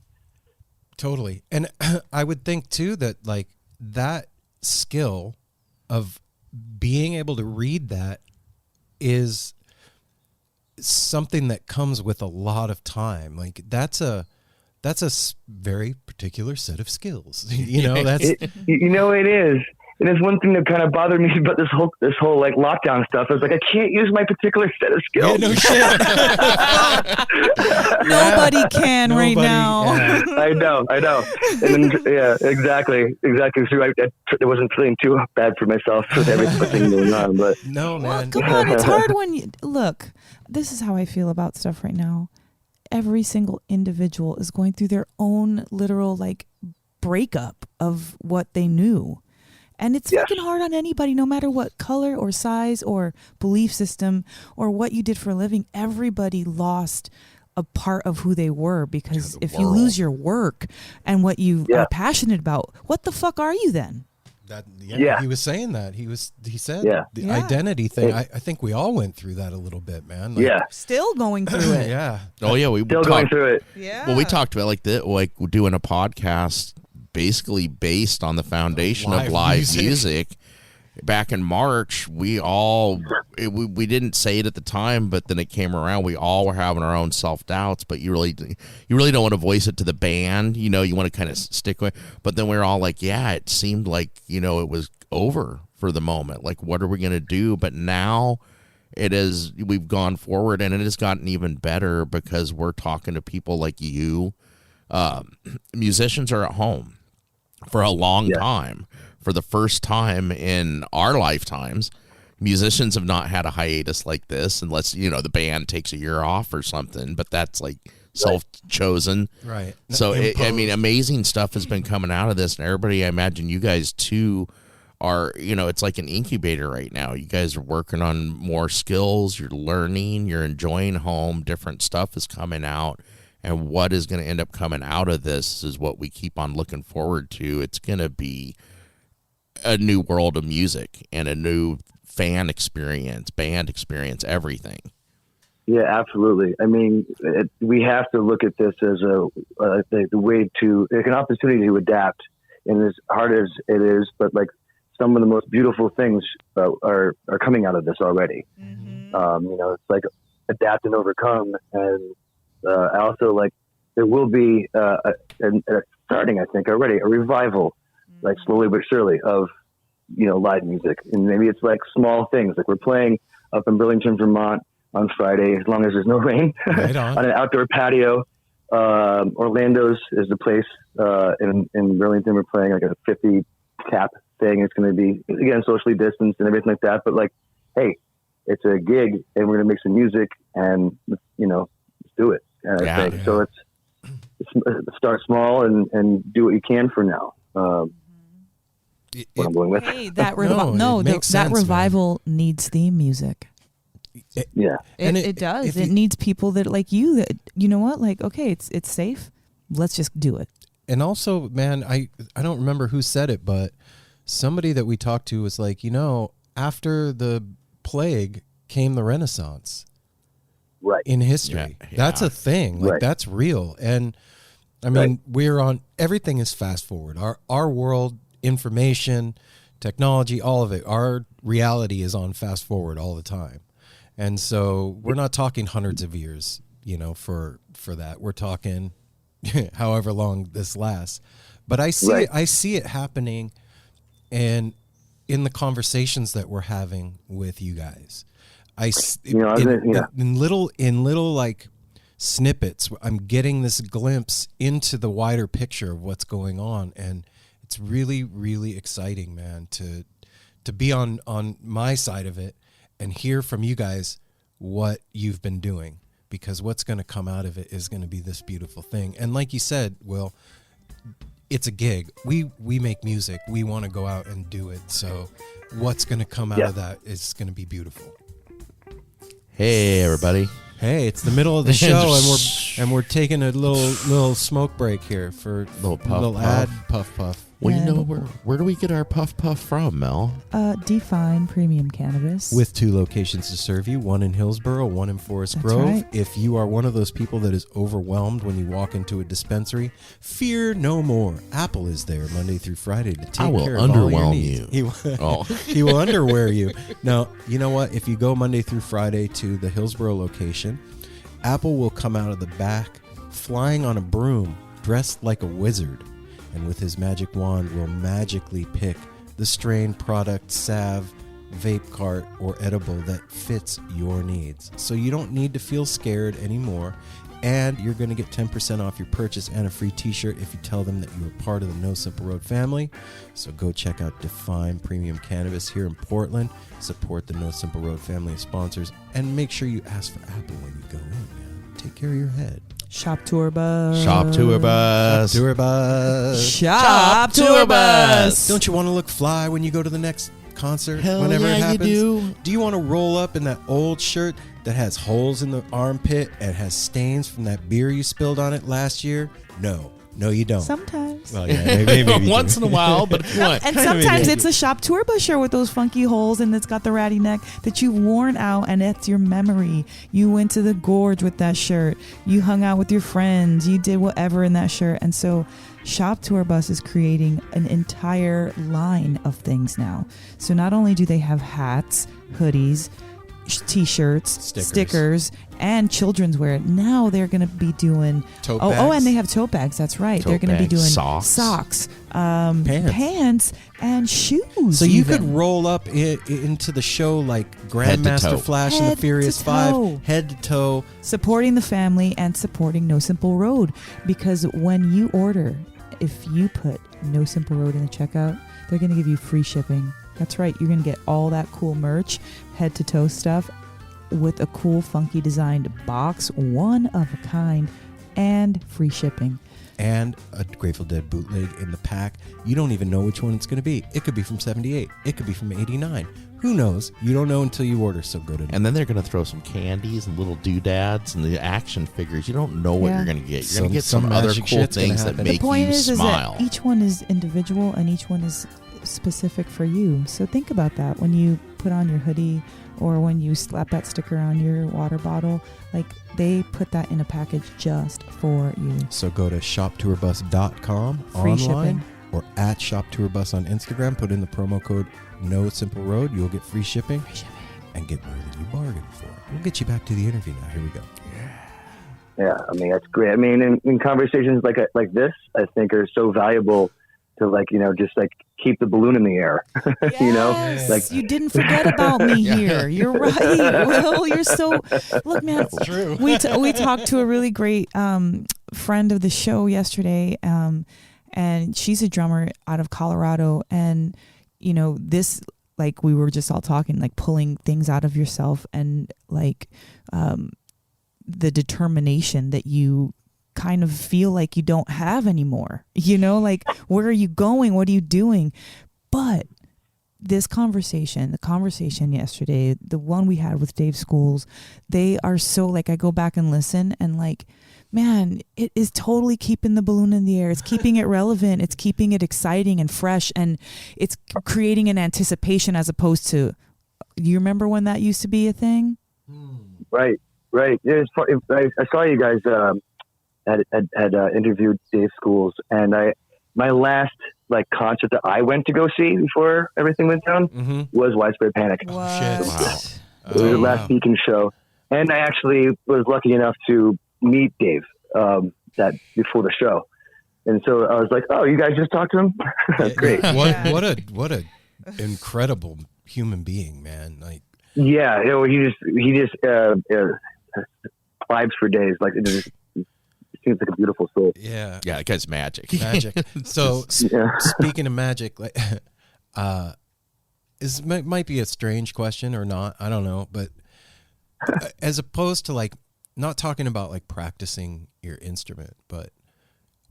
Totally. And I would think too that like that skill of being able to read that is something that comes with a lot of time. Like that's a very particular set of skills. It is. And it's one thing that kind of bothered me about this whole like lockdown stuff. I was like, I can't use my particular set of skills. Yeah, no shit. Nobody can right now. Yeah. I know. And then, exactly. So I wasn't feeling too bad for myself with everything going on. But no, man. Well, come on, it's hard when look. This is how I feel about stuff right now. Every single individual is going through their own literal like breakup of what they knew. And it's fucking hard on anybody, no matter what color or size or belief system or what you did for a living. Everybody lost a part of who they were because if you lose your work and what you are passionate about, what the fuck are you then? He was saying that. He said the identity thing. I think we all went through that a little bit, man. Like, still going through it. Yeah. Oh yeah, we still going through it. Yeah. Well, we talked about like doing a podcast basically based on the foundation of live music. Back in March, we didn't say it at the time, but then it came around. We all were having our own self-doubts, but you really don't want to voice it to the band. You want to kind of stick with. But then we were all like, yeah, it seemed like it was over for the moment. Like, what are we gonna do? But now we've gone forward, and it has gotten even better because we're talking to people like you. Musicians are at home for a long time. For the first time in our lifetimes, musicians have not had a hiatus like this unless, the band takes a year off or something, but that's like self-chosen. Right. So, amazing stuff has been coming out of this, and everybody, I imagine you guys too are, it's like an incubator right now. You guys are working on more skills, you're learning, you're enjoying home, different stuff is coming out. And what is going to end up coming out of this is what we keep on looking forward to. It's going to be a new world of music and a new fan experience, band experience, everything. Yeah, absolutely. I mean, we have to look at this as the way to, like, an opportunity to adapt. And as hard as it is, but like some of the most beautiful things are coming out of this already. Mm-hmm. It's like adapt and overcome. And also, like, there will be starting, I think, already a revival, like slowly but surely, of live music. And maybe it's like small things, like we're playing up in Burlington, Vermont on Friday, as long as there's no rain, right on. on an outdoor patio. Orlando's is the place in Burlington. We're playing like a 50 cap thing. It's going to be, again, socially distanced and everything like that. But like, hey, it's a gig, and we're going to make some music, and let's do it. I think. So it's start small and do what you can for now. What I'm going with. Hey, that revival needs theme music. It does. It needs people that like you. That what, like, okay, it's safe. Let's just do it. And also, man, I don't remember who said it, but somebody that we talked to was like, after the plague came the Renaissance. Right. In history. Yeah. That's a thing. Like, right. That's real. And I mean, everything is fast forward. Our world, information, technology, all of it, our reality is on fast forward all the time. And so we're not talking hundreds of years, for that. We're talking however long this lasts. But I see it happening in the conversations that we're having with you guys. In little like snippets, I'm getting this glimpse into the wider picture of what's going on, and it's really, really exciting, man, to be on my side of it and hear from you guys what you've been doing, because what's going to come out of it is going to be this beautiful thing. And like you said, Will, it's a gig. We make music. We want to go out and do it. So what's going to come out of that is going to be beautiful. Hey, everybody. Hey, it's the middle of the show, and we're taking a little smoke break here for a little ad puff. Well, where do we get our puff from, Mel? Define Premium Cannabis. With 2 locations to serve you, one in Hillsborough, one in Forest Grove. Right. If you are one of those people that is overwhelmed when you walk into a dispensary, fear no more. Apple is there Monday through Friday to take care of all your needs. He will underwear you. Now, you know what? If you go Monday through Friday to the Hillsborough location, Apple will come out of the back flying on a broom, dressed like a wizard, and with his magic wand will magically pick the strain, product, salve, vape cart, or edible that fits your needs. So you don't need to feel scared anymore, and you're going to get 10% off your purchase and a free t-shirt if you tell them that you are part of the No Simple Road family. So go check out Define Premium Cannabis here in Portland. Support the No Simple Road family of sponsors, and make sure you ask for Apple when you go in, man. Take care of your head. Shop Tour Bus. Shop Tour Bus. Shop Tour Bus. Shop Tour Bus. Don't you want to look fly when you go to the next concert? Hell whenever yeah, it happens? you Do you want to roll up in that old shirt that has holes in the armpit and has stains from that beer you spilled on it last year? No, you don't. Sometimes. Well, yeah, maybe once in a while, but if you want. And sometimes it's a Shop Tour Bus shirt with those funky holes and it's got the ratty neck that you've worn out, and it's your memory. You went to the gorge with that shirt. You hung out with your friends. You did whatever in that shirt. And so Shop Tour Bus is creating an entire line of things now. So not only do they have hats, hoodies, t-shirts, stickers, and children's wear. Now they're going to be doing tote bags. And they have tote bags. That's right. They're going to be doing socks, pants, and shoes. So you could roll up into the show like Grandmaster Flash and the Furious 5, head to toe, supporting the family and supporting No Simple Road. Because when you order, if you put No Simple Road in the checkout, they're going to give you free shipping. That's right. You're going to get all that cool merch, head to toe stuff, with a cool, funky designed box, one of a kind, and free shipping. And a Grateful Dead bootleg in the pack. You don't even know which one it's going to be. It could be from 78. It could be from 89. Who knows? You don't know until you order, so go to... And then they're going to throw some candies and little doodads and the action figures. You don't know what you're going to get. You're going to get some other cool things that make you smile. The point is that each one is individual and each one is specific for you. So think about that when you put on your hoodie or when you slap that sticker on your water bottle. Like, they put that in a package just for you. So go to shoptourbus.com free online shipping. Or at shoptourbus on Instagram. Put in the promo code No Simple Road. You'll get free shipping. And get more than you bargained for. We'll get you back to the interview now. Here we go. Yeah, I mean, that's great. I mean, in conversations like this, I think are so valuable to just keep the balloon in the air. Yes, you didn't forget about me here. You're right. Well, you're so, look, man, that's true. We talked to a really great friend of the show yesterday, and she's a drummer out of Colorado. And, this, we were just all talking, pulling things out of yourself and the determination that you kind of feel like you don't have anymore, where are you going? What are you doing? But this conversation, the conversation yesterday, the one we had with Dave Schools, they are so I go back and listen and man, it is totally keeping the balloon in the air. It's keeping it relevant. It's keeping it exciting and fresh. And it's creating an anticipation as opposed to, you remember when that used to be a thing? Right. I saw you guys had interviewed Dave Schools, and my last like concert that I went to go see before everything went down was Widespread Panic. What? Shit. Wow. It was the last Beacon show, and I actually was lucky enough to meet Dave that before the show, and so I was like, "Oh, you guys just talked to him? Great." What a incredible human being, man. Like, yeah, you know, he just vibes for days. Like it seems like a beautiful soul. yeah, Yeah, that guy's magic. magic. So Yeah. speaking of magic, like, might be a strange question or not. I don't know, but as opposed to like not talking about like practicing your instrument, but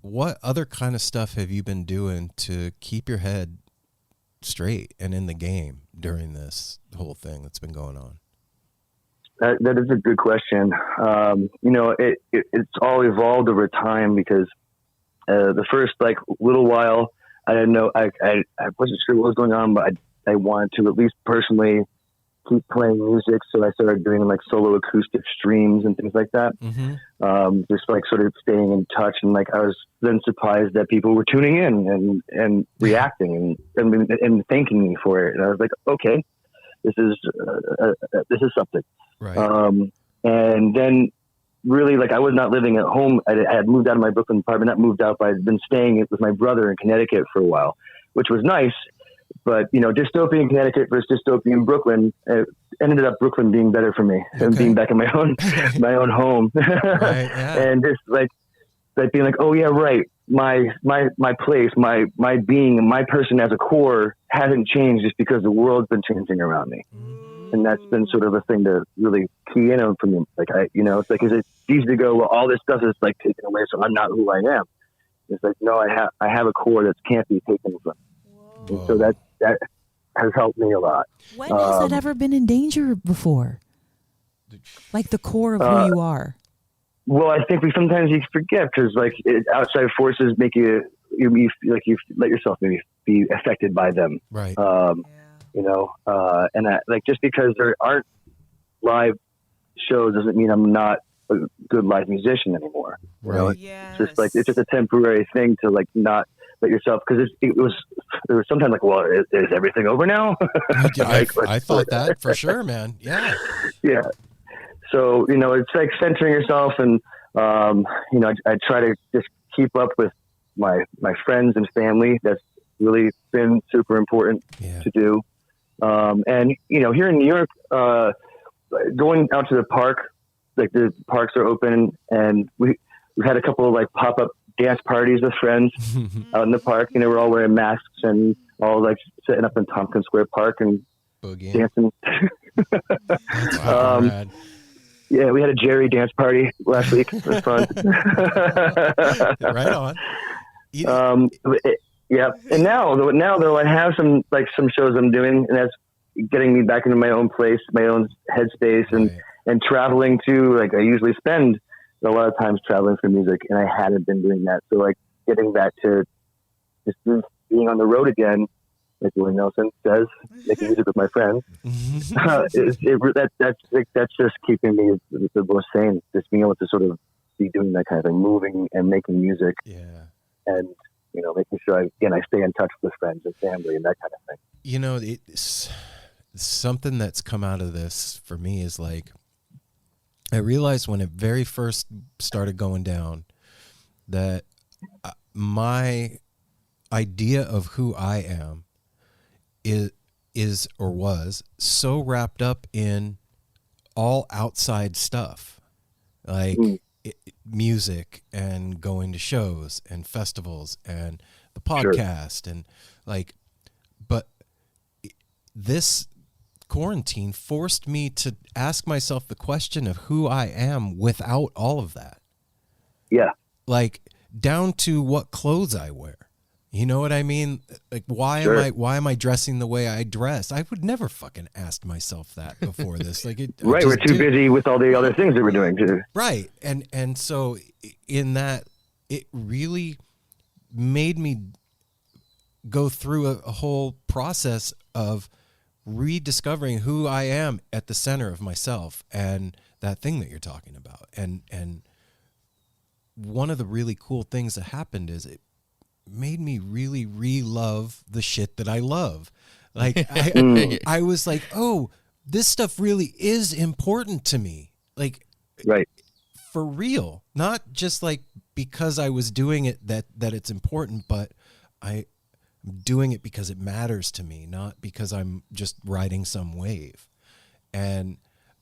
what other kind of stuff have you been doing to keep your head straight and in the game during this whole thing that's been going on? That is a good question. You know, it's all evolved over time because the first like little while, I didn't know, I wasn't sure what was going on, but I wanted to at least personally keep playing music. So I started doing like solo acoustic streams and things like that. Just like sort of staying in touch. And like, I was then surprised that people were tuning in and reacting and thanking me for it. And I was like, okay, this is something. Right. And then really like I was not living at home. I had moved out of my Brooklyn apartment, not moved out, but I'd been staying with my brother in Connecticut for a while, which was nice. But, you know, dystopian Connecticut versus dystopian Brooklyn, it ended up Brooklyn being better for me than being back in my own home. Right, yeah. And just like being like, oh yeah, right. My place, my being, and my person as a core hasn't changed just because the world's been changing around me. And that's been sort of a thing to really key in on for me. Like it's like, is it easy to go, well, all this stuff is like taken away, so I'm not who I am. It's like, no, I have a core that can't be taken from. And so that has helped me a lot. When has that ever been in danger before? Like the core of who you are. Well, I think sometimes you forget because like outside forces make you let yourself maybe be affected by them. Right. You know, and like just because there aren't live shows doesn't mean I'm not a good live musician anymore. You know? Yes. It's just like it's just a temporary thing to like not let yourself because there was sometimes like, well, is everything over now? I thought that for sure, man. Yeah. Yeah. So, you know, it's like centering yourself and, you know, I try to just keep up with my friends and family. That's really been super important to do. And, you know, here in New York, going out to the park, like the parks are open and we've had a couple of like pop-up dance parties with friends out in the park. You know, we're all wearing masks and all like sitting up in Tompkins Square Park and Boogie. dancing. That's fucking rad. Yeah, we had a Jerry dance party last week. It was fun. Right on. Yeah, and now though, I have some shows I'm doing, and that's getting me back into my own place, my own headspace, and traveling too. Like I usually spend a lot of times traveling for music, and I hadn't been doing that. So like getting back to just being on the road again, like Willie Nelson says, making music with my friends. That's just keeping me the most sane. Just being able to sort of be doing that kind of thing, moving and making music. Yeah. And, you know, making sure I stay in touch with friends and family and that kind of thing. You know, it's something that's come out of this for me is like, I realized when it very first started going down that my idea of who I am is or was so wrapped up in all outside stuff, like music and going to shows and festivals and the podcast and like, but this quarantine forced me to ask myself the question of who I am without all of that. Yeah. Like down to what clothes I wear. You know what I mean? Like why am I dressing the way I dress? I would never fucking ask myself that before this. Like right, we're too busy with all the other things that we're doing too. Right. And so in that it really made me go through a whole process of rediscovering who I am at the center of myself and that thing that you're talking about. And one of the really cool things that happened is it made me really re-love the shit that I love. Like I was like, oh, this stuff really is important to me. Like, Right. for real, not just like because I was doing it that it's important, but I'm doing it because it matters to me, not because I'm just riding some wave. And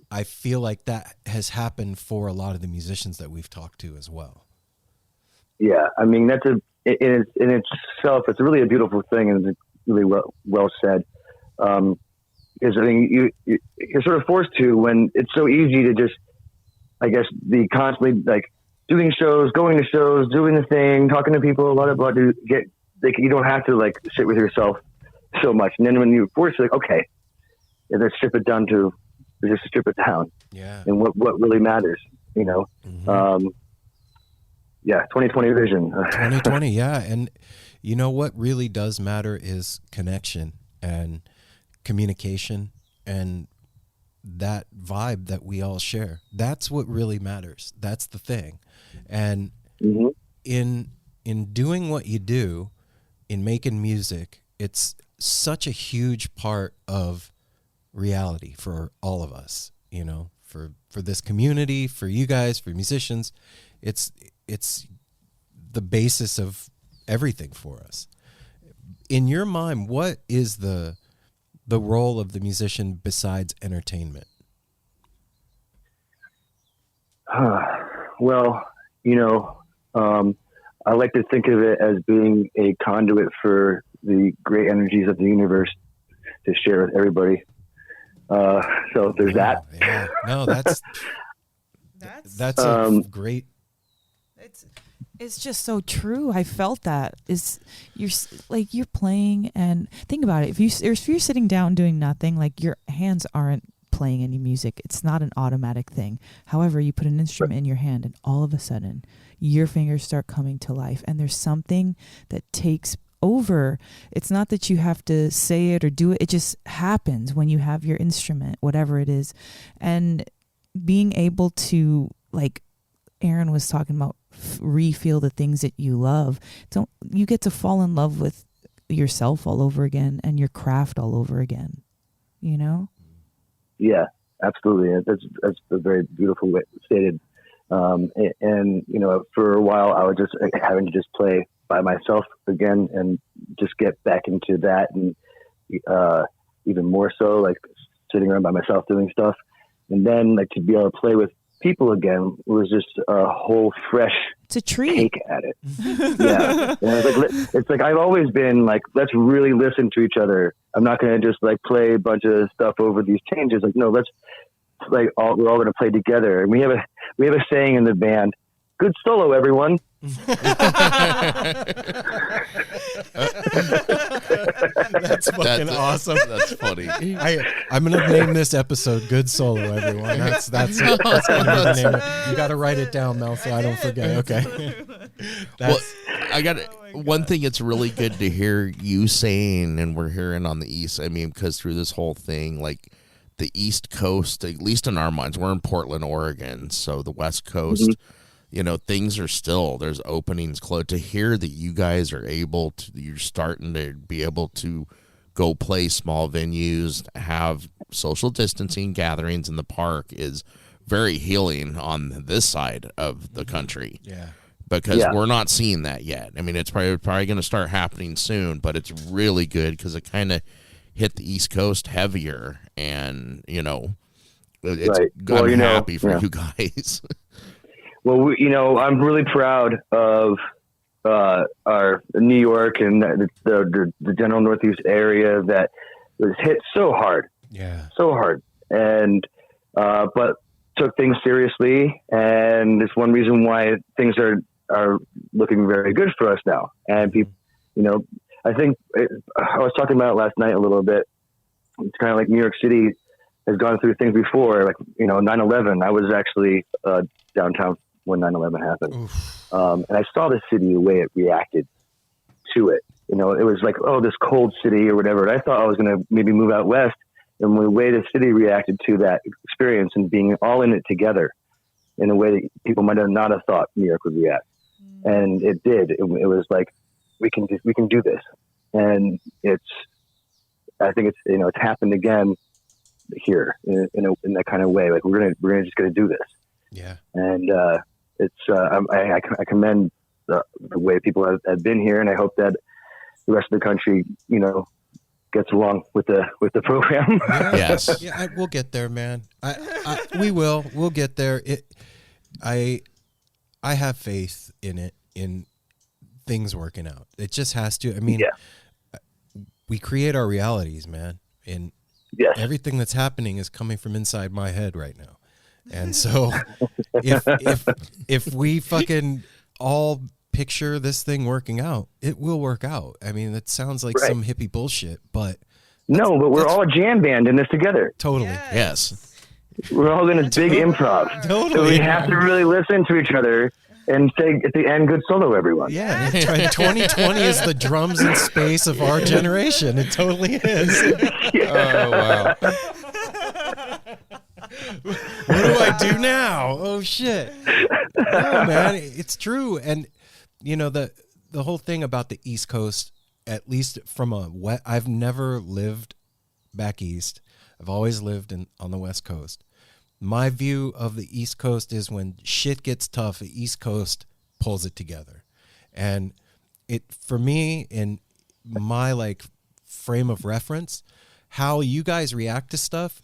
I feel like that has happened for a lot of the musicians that we've talked to as well. Yeah. I mean, that's in itself, it's really a beautiful thing, and it's really well said. Because I think you're sort of forced to, when it's so easy to just, I guess, be constantly like doing shows, going to shows, doing the thing, talking to people, blah, blah, blah, to get, like, you don't have to like sit with yourself so much. And then when you're forced, like, okay, let's strip it down to, just strip it down. Yeah. And what really matters, you know? Mm-hmm. Yeah. 2020 vision. 2020. Yeah. And you know what really does matter is connection and communication and that vibe that we all share. That's what really matters. That's the thing. And Mm-hmm. in doing what you do, in making music, it's such a huge part of reality for all of us, you know, for this community, for you guys, for musicians. It's the basis of everything for us. In your mind, what is the role of the musician besides entertainment? Well, you know, I like to think of it as being a conduit for the great energies of the universe to share with everybody. So there's that. Yeah. No, that's a great. It's just so true. I felt that you're playing, and think about it. If you're sitting down doing nothing, like your hands aren't playing any music. It's not an automatic thing. However, you put an instrument in your hand, and all of a sudden, your fingers start coming to life, and there's something that takes over. It's not that you have to say it or do it. It just happens when you have your instrument, whatever it is, and being able to, like Aron was talking about, re-feel the things that you love. You get to fall in love with yourself all over again and your craft all over again, you know? Yeah, absolutely. That's a very beautiful way stated. And you know, for a while I was just having to just play by myself again and just get back into that. And even more so, like sitting around by myself doing stuff. And then like to be able to play with people again was just a whole fresh take at it. Yeah. And it's like I've always been like, let's really listen to each other. I'm not going to just like play a bunch of stuff over these changes. Like, no, let's like we're all going to play together. And we have a saying in the band, good solo, everyone. That's fucking awesome. That's funny. I'm gonna name this episode "Good Solo," everyone. That's gonna be the name. You got to write it down, Mel, so I don't forget. Okay. Well, I got one thing. It's really good to hear you saying, and we're hearing on the East. I mean, because through this whole thing, like the East Coast, at least in our minds, we're in Portland, Oregon, so the West Coast. Mm-hmm. You know, things are still, there's openings closed. To hear that you guys are able to, you're starting to be able to go play small venues, have social distancing gatherings in the park is very healing on this side of the country. Yeah. Because we're not seeing that yet. I mean, it's probably going to start happening soon, but it's really good because it kind of hit the East Coast heavier. And, you know, it's, right. Well, I'm happy for you guys. Well, you know, I'm really proud of our New York and the general Northeast area that was hit so hard, and but took things seriously, and it's one reason why things are looking very good for us now. And people, you know, I think I was talking about it last night a little bit. It's kind of like New York City has gone through things before, like, you know, 9/11. I was actually downtown when 9/11 happened. And I saw the city, the way it reacted to it. You know, it was like, oh, this cold city or whatever. And I thought I was going to maybe move out west. And the way the city reacted to that experience and being all in it together, in a way that people might have not have thought New York would react. And it did. It was like, we can do this. And I think it's, it's happened again here in that kind of way. Like we're just going to do this. Yeah. And I commend the way people have been here, and I hope that the rest of the country, gets along with the program. Yes. Yeah, we'll get there, man. We'll get there. I have faith in things working out. It just has to. I mean, we create our realities, man. And everything that's happening is coming from inside my head right now. And so if we fucking all picture this thing working out, it will work out. I mean, that sounds like some hippie bullshit, but no, but we're all a jam band in this together. Totally. Yes. We're all in a big improv. Totally. So we have to really listen to each other and say at the end, good solo, everyone. Yeah. 2020 is the drums in space of our generation. It totally is. Oh, wow. What do I do now? Oh shit. No, man, it's true. And the whole thing about the East Coast, at least from I've never lived back east. I've always lived on the West Coast. My view of the East Coast is when shit gets tough, the East Coast pulls it together. And for me, in my frame of reference, how you guys react to stuff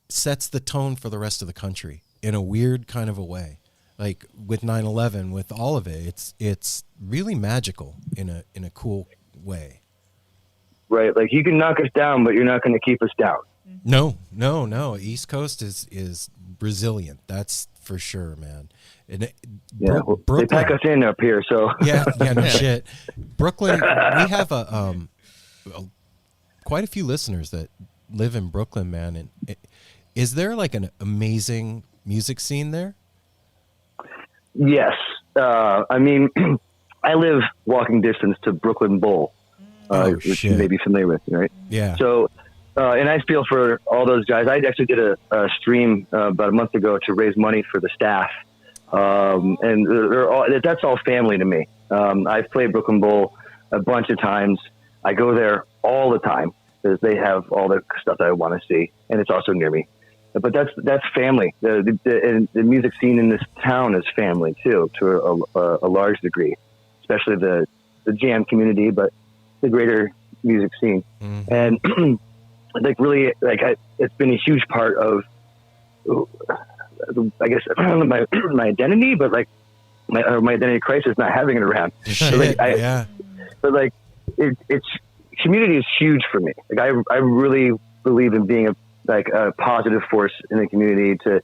sets the tone for the rest of the country in a weird kind of a way. Like with 9/11, with all of it, it's really magical in a cool way. Right. Like you can knock us down, but you're not going to keep us down. No. East Coast is resilient. That's for sure, man. And Brooklyn, they pack us in up here, so yeah, no shit. Brooklyn, we have quite a few listeners that live in Brooklyn, man. And is there an amazing music scene there? Yes. I mean, I live walking distance to Brooklyn Bowl, which you may be familiar with, right? Yeah. So, and I feel for all those guys. I actually did a stream about a month ago to raise money for the staff. And that's all family to me. I've played Brooklyn Bowl a bunch of times. I go there all the time because they have all the stuff that I want to see, and it's also near me. But that's family. The music scene in this town is family too, to a large degree, especially the jam community, but the greater music scene. Mm-hmm. And it's been a huge part of, I guess, my identity, but my identity crisis, not having it around. Shit, But it's community is huge for me. I really believe in being a positive force in the community to,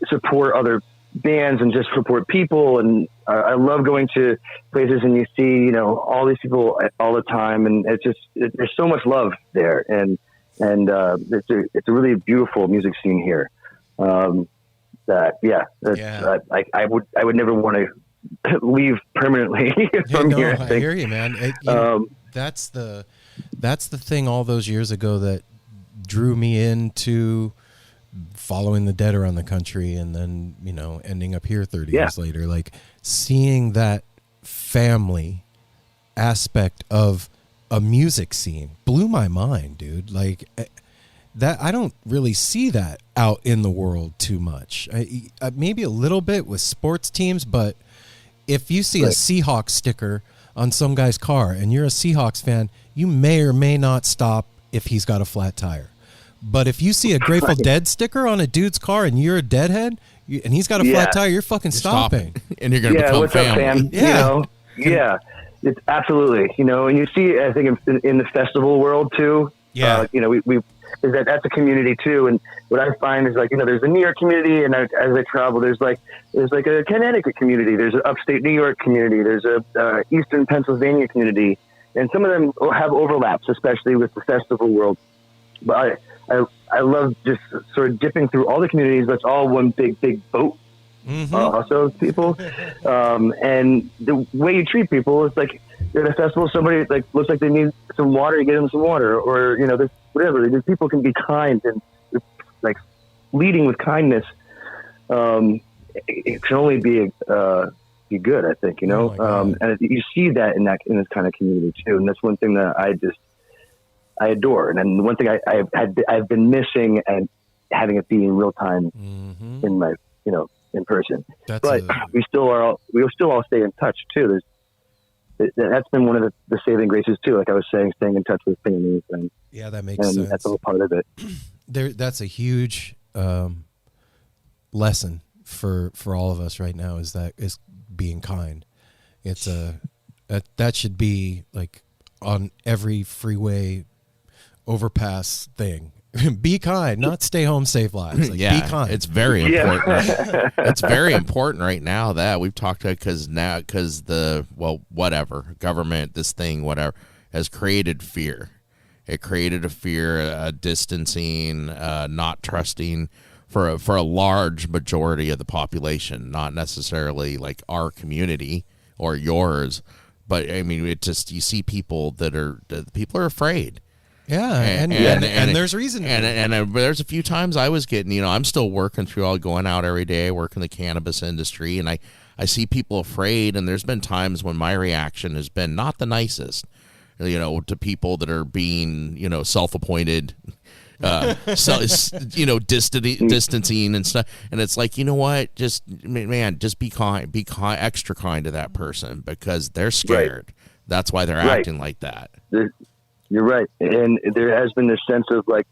support other bands and just support people. And I love going to places and you see, all these people all the time. And there's so much love there. And it's a really beautiful music scene here. I would never want to leave permanently from here. I hear you, man. That's the thing all those years ago that drew me into following the Dead around the country, and then ending up here 30 years later. Seeing that family aspect of a music scene blew my mind, dude. That I don't really see that out in the world too much. Maybe a little bit with sports teams, but if you see a Seahawks sticker on some guy's car and you're a Seahawks fan, you may or may not stop if he's got a flat tire. But if you see a Grateful Dead sticker on a dude's car and you're a Deadhead and he's got a flat tire, you're fucking stopping. And you're going to become what's family. Up, fam? It's absolutely, and you see, I think in the festival world too, that's a community too. And what I find is there's a New York community, and as I travel, there's a Connecticut community, there's an upstate New York community, there's a Eastern Pennsylvania community, and some of them have overlaps, especially with the festival world. But I love just sort of dipping through all the communities. That's all one big boat. Mm-hmm. Also people. And the way you treat people is you're at a festival, somebody looks like they need some water, you give them some water, or, whatever. People can be kind and leading with kindness. it can only be good, I think, you know. And you see that in this kind of community too, and that's one thing that I adore. And then one thing I've been missing and having it be in real time in my, you know, in person. We still all stay in touch too. That's been one of the saving graces too. Like I was saying, staying in touch with families, and that makes sense. That's all part of it. That's a huge lesson for all of us right now. Is being kind. It's that should be like on every freeway overpass thing. Be kind, not stay home, save lives. Like, be kind. It's very important. It's very important right now that we've talked about, because the government, this thing, whatever, has created fear. It created a fear, distancing, not trusting for a large majority of the population, not necessarily like our community or yours, but I mean, it just, you see people people are afraid. Yeah, and there's reason. And there's a few times I was getting, you know, I'm still working through, going out every day, working the cannabis industry, and I see people afraid, and there's been times when my reaction has been not the nicest, you know, to people that are being, you know, self-appointed, distancing and stuff. And it's like, you know what, just be kind, extra kind to that person, because they're scared. Right. That's why they're acting like that. You're right. And there has been this sense of like,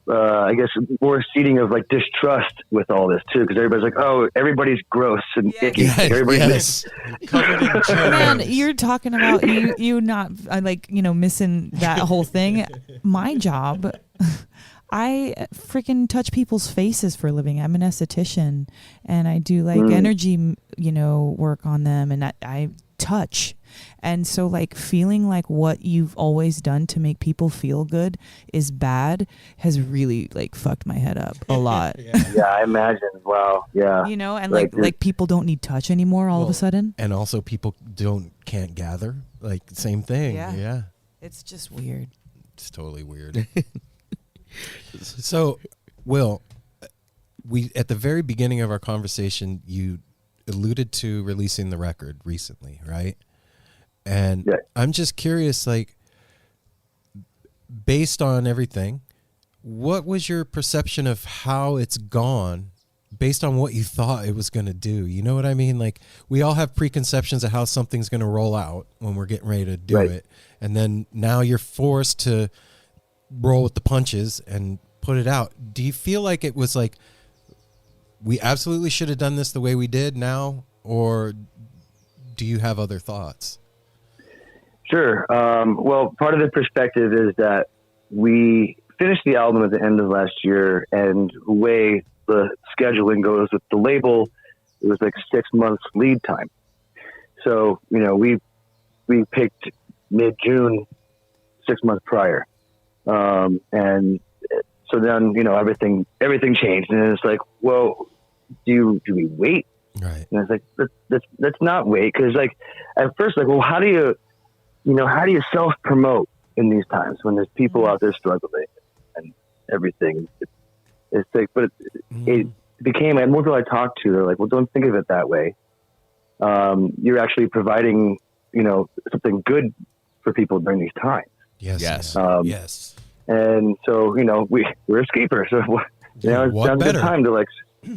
I guess more seeding of like distrust with all this too, because everybody's like, oh, everybody's gross and icky. Everybody's Man, you're talking about you not like, you know, missing that whole thing. My job, I freaking touch people's faces for a living. I'm an esthetician, and I do like energy, you know, work on them, and I touch. And so like feeling like what you've always done to make people feel good is bad has really like fucked my head up a lot. Yeah, I imagine. Wow. Yeah. You know, and like people don't need touch anymore all of a sudden. And also people can't gather. Like same thing. Yeah. It's just weird. It's totally weird. So, Will, we at the very beginning of our conversation, you alluded to releasing the record recently, right? And I'm just curious, like, based on everything, what was your perception of how it's gone based on what you thought it was going to do? You know what I mean? Like, we all have preconceptions of how something's going to roll out when we're getting ready to do it. And then now you're forced to roll with the punches and put it out. Do you feel like it was like, we absolutely should have done this the way we did now, or do you have other thoughts? Sure. Well, part of the perspective is that we finished the album at the end of last year, and the way the scheduling goes with the label, it was like 6 months lead time. So, you know, we picked mid-June, 6 months prior. And so then, you know, everything changed, and it's like, well, do we wait? Right. And it's like, let's not wait. Cause like at first, like, well, how do you self-promote in these times when there's people out there struggling and everything? It's like, but it became, and more people I talked to, they're like, well, don't think of it that way. You're actually providing, you know, something good for people during these times. Yes. Yes. And so, you know, we're a escaper. So, you know, it's a good time to like,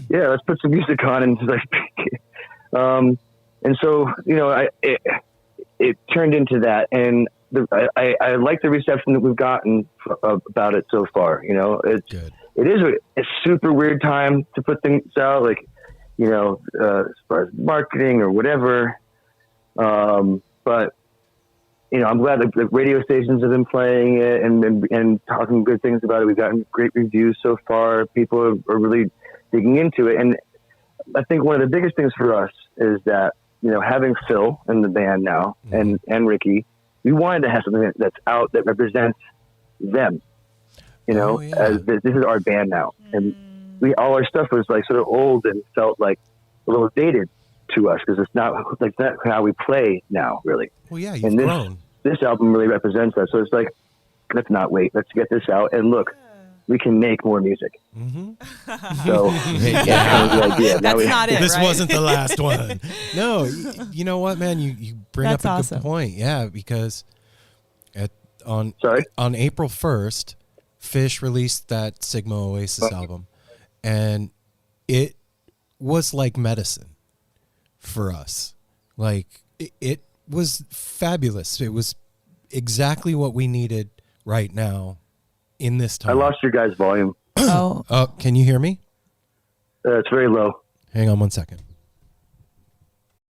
let's put some music on and like, and so, you know, it turned into that, and I like the reception that we've gotten about it so far. You know, it is a super weird time to put things out, like, you know, as far as marketing or whatever. But you know, I'm glad that the radio stations have been playing it and talking good things about it. We've gotten great reviews so far. People are really digging into it. And I think one of the biggest things for us is that, you know, having Phil in the band now and Ricky, we wanted to have something that's out that represents them, you know, as this is our band now. And all our stuff was like sort of old and felt like a little dated to us, because it's not like that how we play now, really. Well, yeah, you've grown. This album really represents that. So it's like, let's not wait. Let's get this out. And look, we can make more music. Mm-hmm. So that's kind of the idea. Now That's not it, This right? wasn't the last one. No, you know what, man? You bring That's up a awesome. good point. Yeah, because on April 1st, Fish released that Sigma Oasis album, and it was like medicine for us. Like it was fabulous. It was exactly what we needed right now in this time. I lost your guys' volume. Oh, Can you hear me? It's very low. Hang on one second.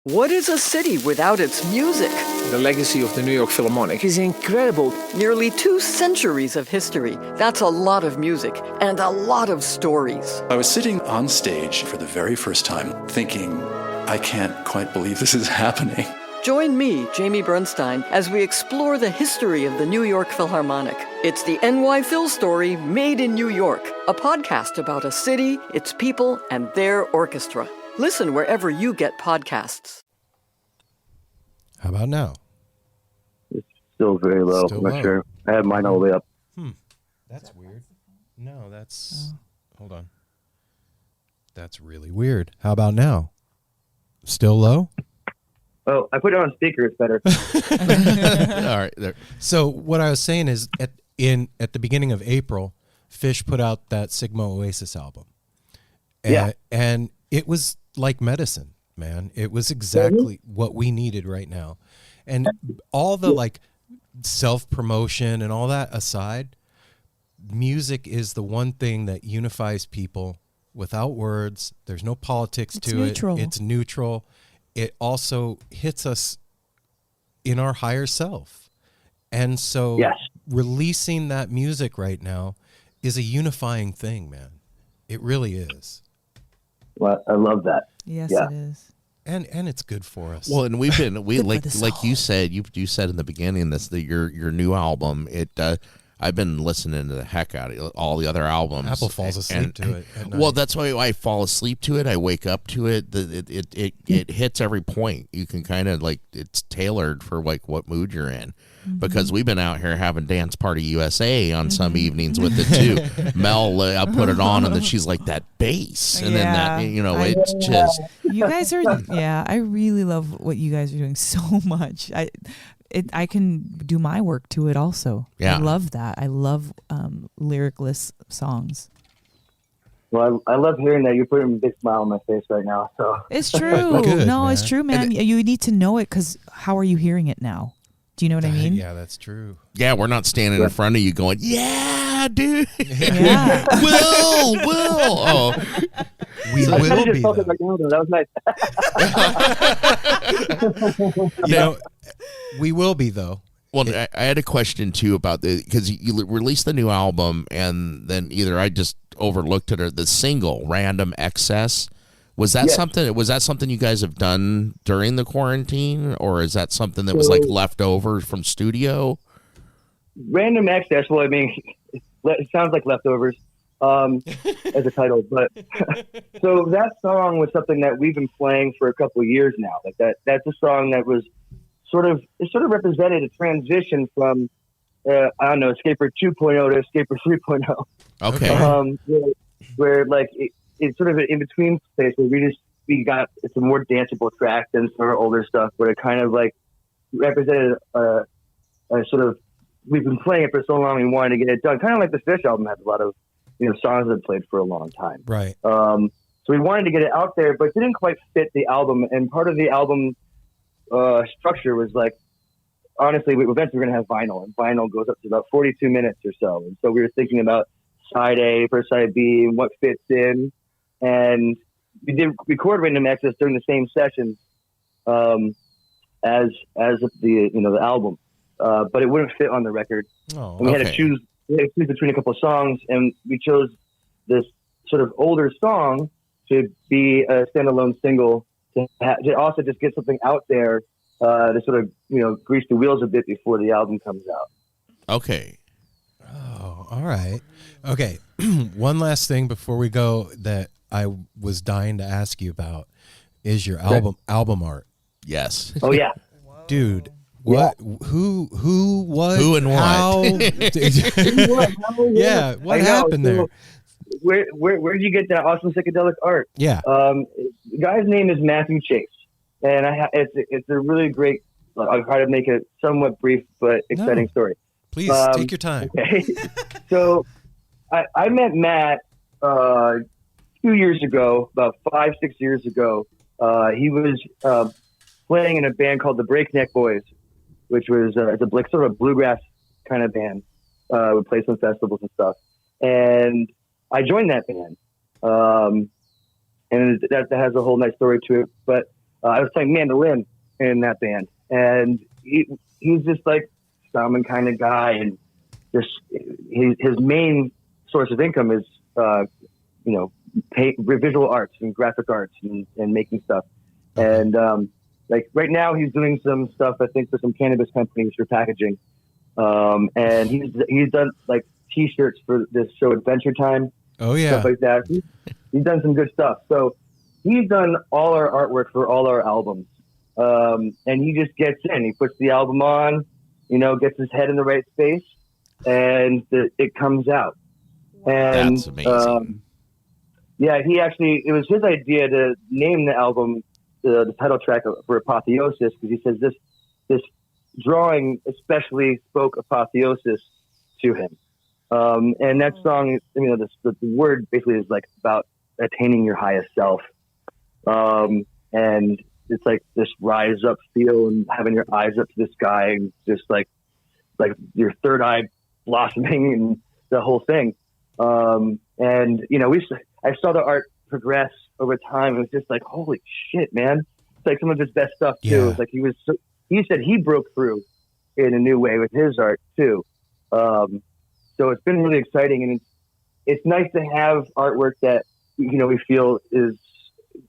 What is a city without its music? The legacy of the New York Philharmonic is incredible. Nearly 2 centuries of history. That's a lot of music and a lot of stories. I was sitting on stage for the very first time thinking, I can't quite believe this is happening. Join me, Jamie Bernstein, as we explore the history of the New York Philharmonic. It's the NY Phil story made in New York, a podcast about a city, its people, and their orchestra. Listen wherever you get podcasts. How about now? It's still very low. Still I'm not low. sure. I have mine all the way up. That's weird. No, that's... Hold on. That's really weird. How about now? Still low? Oh, I put it on speaker. It's better. All right. There. So what I was saying is at the beginning of April, Fish put out that Sigma Oasis album. And it was like medicine, man. It was exactly what we needed right now. And all the like self-promotion and all that aside, music is the one thing that unifies people without words. There's no politics to neutral. it. It's neutral. It also hits us in our higher self. And so releasing that music right now is a unifying thing, man. It really is. Well, I love that. yes, Yeah. it is. And it's good for us. Well, and we Good for like the like you soul. said, you said in the beginning your new album. I've been listening to the heck out of all the other albums. Apple falls asleep to it at night. Well, that's why I fall asleep to it. I wake up to it. It hits every point. You can kind of like it's tailored for like what mood you're in. Because we've been out here having Dance Party USA on some evenings with it too. Mel, I put it on, and then she's like that bass, and then that it's just You guys are, I really love what you guys are doing so much. I can do my work to it also. Yeah. I love that. I love lyricless songs. Well, I love hearing that. You're putting a big smile on my face right now. So It's true. Good, no, man. it's true, man. You need to know it because how are you hearing it now? Do you know what I mean? Yeah, that's true. yeah. We're not standing in front of you going, yeah, dude. Yeah. Will. Oh, We I will kinda be. just felt though. it right now, though. That was nice. You know, we will be though. well, I had a question too about because you released the new album, and then either I just overlooked it or the single "Random Excess." Was that something? Was that something you guys have done during the quarantine, or is that something that was like left over from studio? Random Access. Well, I mean, it sounds like leftovers as a title, but so that song was something that we've been playing for a couple of years now. Like that's a song that was sort of represented a transition from I don't know, Escaper 2.0 to Escaper 3.0. Okay. Where like it's sort of an in between space where we got some more danceable tracks than some of our older stuff, but it kind of like represented a sort of, we've been playing it for so long, we wanted to get it done. Kind of like the Fish album has a lot of songs that played for a long time. Right. So we wanted to get it out there, but didn't quite fit the album. And part of the album structure was like, honestly, eventually we're going to have vinyl, and vinyl goes up to about 42 minutes or so. And so we were thinking about side A for side B and what fits in. And we did record Random Access during the same sessions as the album, but it wouldn't fit on the record. Oh, And we had to choose between a couple of songs, and we chose this sort of older song to be a standalone single to also just get something out there to sort of grease the wheels a bit before the album comes out. Okay. Oh, all right. Okay. One last thing before we go that I was dying to ask you about is your album art. Yes. Oh yeah. Dude, What? Who? What? Who and what? How? Yeah. What happened there? Where did you get that awesome psychedelic art? Yeah. The guy's name is Matthew Chase, and it's a really great. I'll try to make it somewhat brief but exciting story. Please take your time. Okay. So I met Matt 2 years ago, about 5-6 years ago. He was playing in a band called the Breakneck Boys, which was it's a sort of a bluegrass kind of band. We play some festivals and stuff, and I joined that band. And that has a whole nice story to it. But I was playing mandolin in that band, and he's just like shaman kind of guy, and just his main source of income is visual arts and graphic arts and making stuff. And like right now, he's doing some stuff I think for some cannabis companies for packaging. And he's done like T-shirts for this show Adventure Time. Oh yeah, stuff like that. He's done some good stuff. So he's done all our artwork for all our albums. And he just gets in. He puts the album on, gets his head in the right space, and it comes out. And that's amazing. It was his idea to name the album the title track for Apotheosis, because he says this drawing especially spoke apotheosis to him. And that song, the word basically is like about attaining your highest self. And it's like this rise up feel and having your eyes up to the sky and just like your third eye blossoming and the whole thing. I saw the art progress over time. It was just like, holy shit, man. It's like some of his best stuff too. Yeah. It's like he said he broke through in a new way with his art too. So it's been really exciting, and it's nice to have artwork that we feel is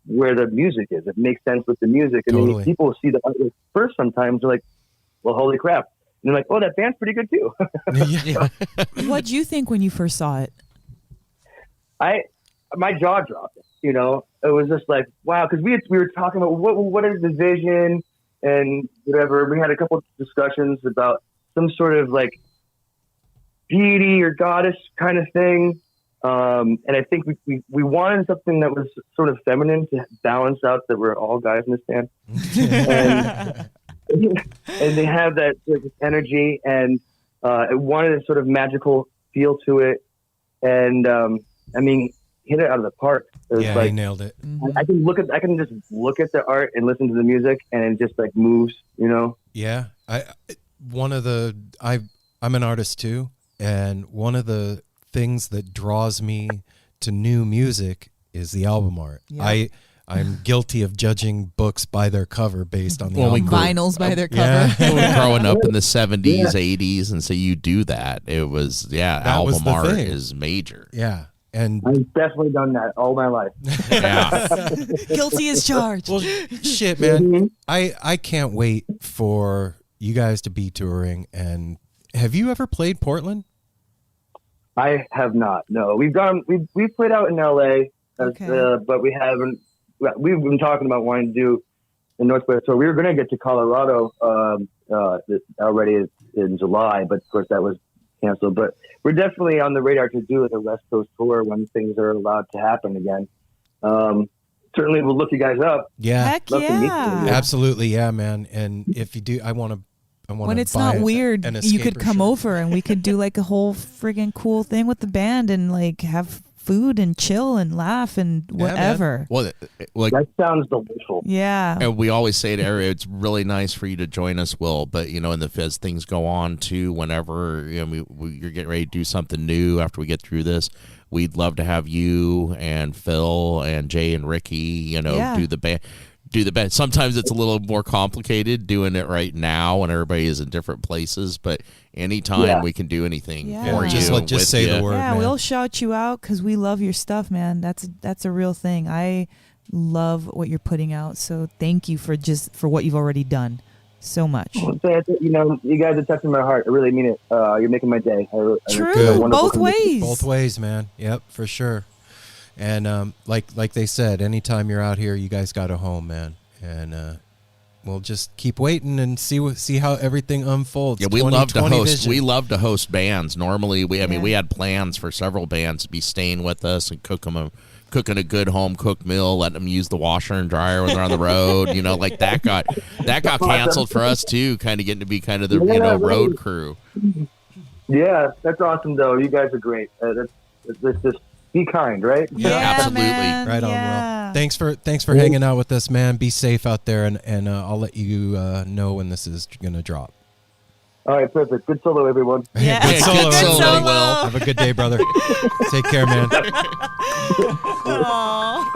where the music is. It makes sense with the music, and Totally. then people see the artwork first. Sometimes they're like, "Well, holy crap!" And they're like, "Oh, that band's pretty good too." Yeah. What'd you think when you first saw it? My jaw dropped. It was just like, wow, because we were talking about what is the vision and whatever. We had a couple of discussions about some sort of like deity or goddess kind of thing. And I think we wanted something that was sort of feminine to balance out that we're all guys in this band. and they have that sort of energy, and it wanted a sort of magical feel to it. And hit it out of the park. It was He nailed it. I can just look at the art and listen to the music, and it just like moves, Yeah. I'm an artist too. And one of the things that draws me to new music is the album art. Yeah. I'm guilty of judging books by their cover based on the Well, album. Vinyls by their cover. Yeah. Growing up in the 70s, 80s, and so you do that. It was, album the art thing. is major. Yeah. And I've definitely done that all my life. Yeah. Guilty as charged. well, shit, man. I can't wait for you guys to be touring. And have you ever played Portland? I have not. No, we've played out in LA, but we haven't. We've been talking about wanting to do the Northwest tour. We were going to get to Colorado already in July, but of course that was canceled. But we're definitely on the radar to do the West Coast tour when things are allowed to happen again. Certainly, we'll look you guys up. Yeah. Heck Love to meet you. yeah. Absolutely. Yeah, man. And if you do, I want to When it's not weird, you could come shirt. over and we could do like a whole friggin' cool thing with the band and like have food and chill and laugh and whatever. Well, like That sounds delightful. Yeah. and we always say to everyone, it's really nice for you to join us, Will. But as things go on too, whenever you're getting ready to do something new after we get through this, we'd love to have you and Phil and Jay and Ricky, do the band. Sometimes it's a little more complicated doing it right now when everybody is in different places, but anytime we can do anything for you. Just say the word. Yeah, man. we'll shout you out because we love your stuff, man. That's a real thing. I love what you're putting out. So thank you for what you've already done so much. Well, you guys are touching my heart. I really mean it. You're making my day. True, Good. both ways. Both ways, man. Yep, for sure. And like they said, anytime you're out here, you guys got a home, man. And we'll just keep waiting and see how everything unfolds. Yeah, we love to 2020 host. vision. We love to host bands. Normally, we had plans for several bands to be staying with us and cooking a good home cooked meal, letting them use the washer and dryer when they're on the road. You know, like that got canceled for us too. Kind of getting to be kind of the road crew. Yeah, that's awesome though. You guys are great. Let's just be kind, right? Yeah, absolutely. Man. Right on, Yeah. Will. Thanks for hanging out with us, man. Be safe out there, and I'll let you know when this is gonna drop. All right, perfect. Good solo, everyone. Yeah. Good solo, Good solo, everyone. Will. Have a good day, brother. Take care, man. Aw.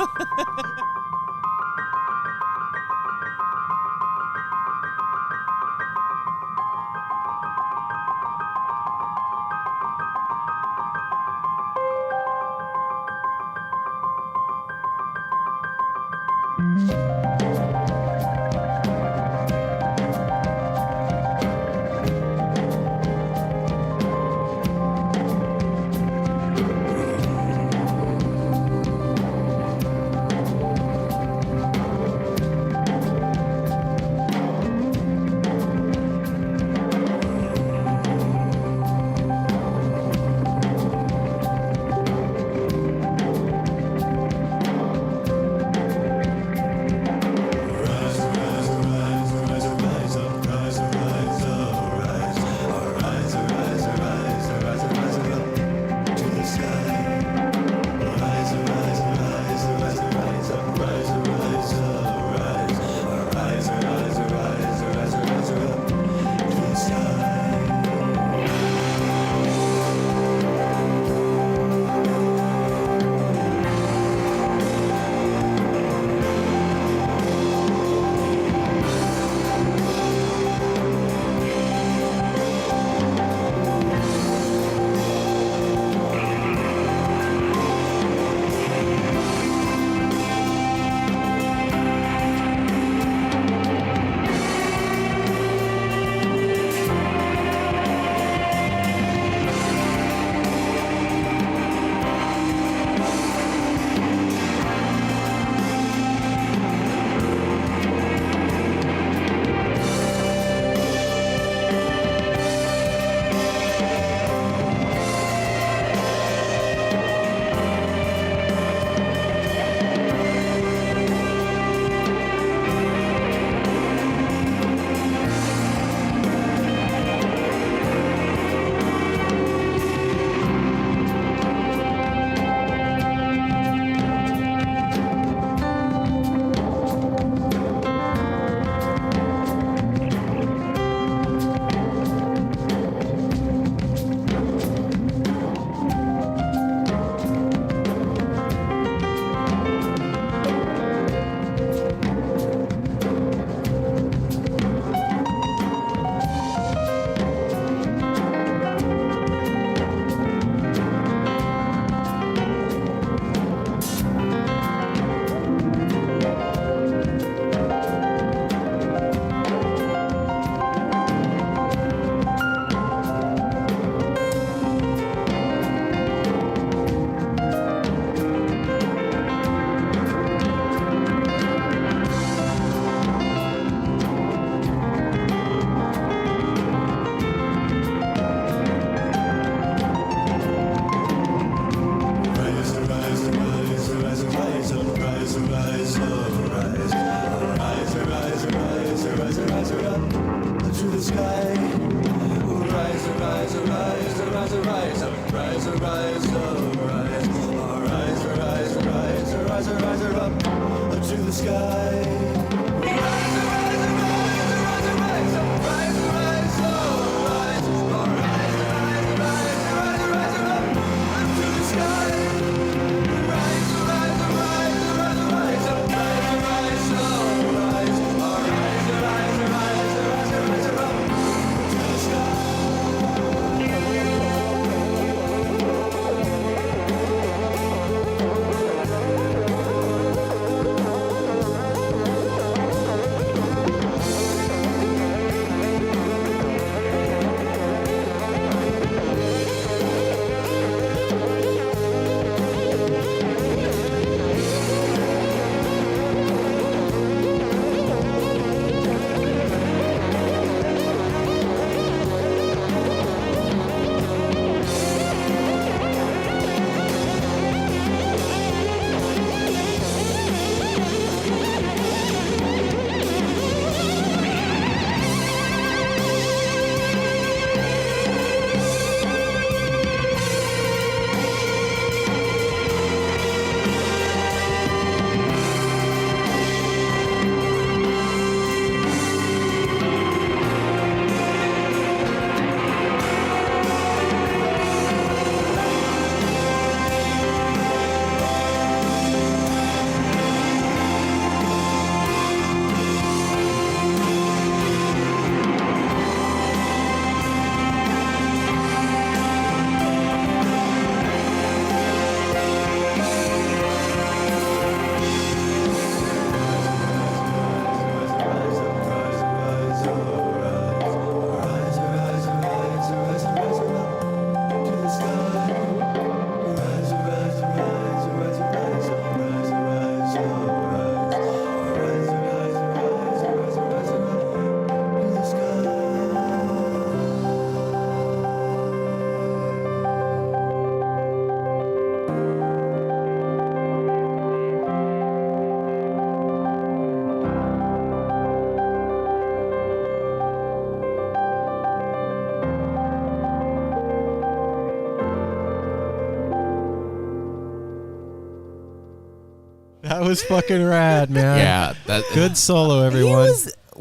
That was fucking rad, man. Yeah. Good solo, everyone.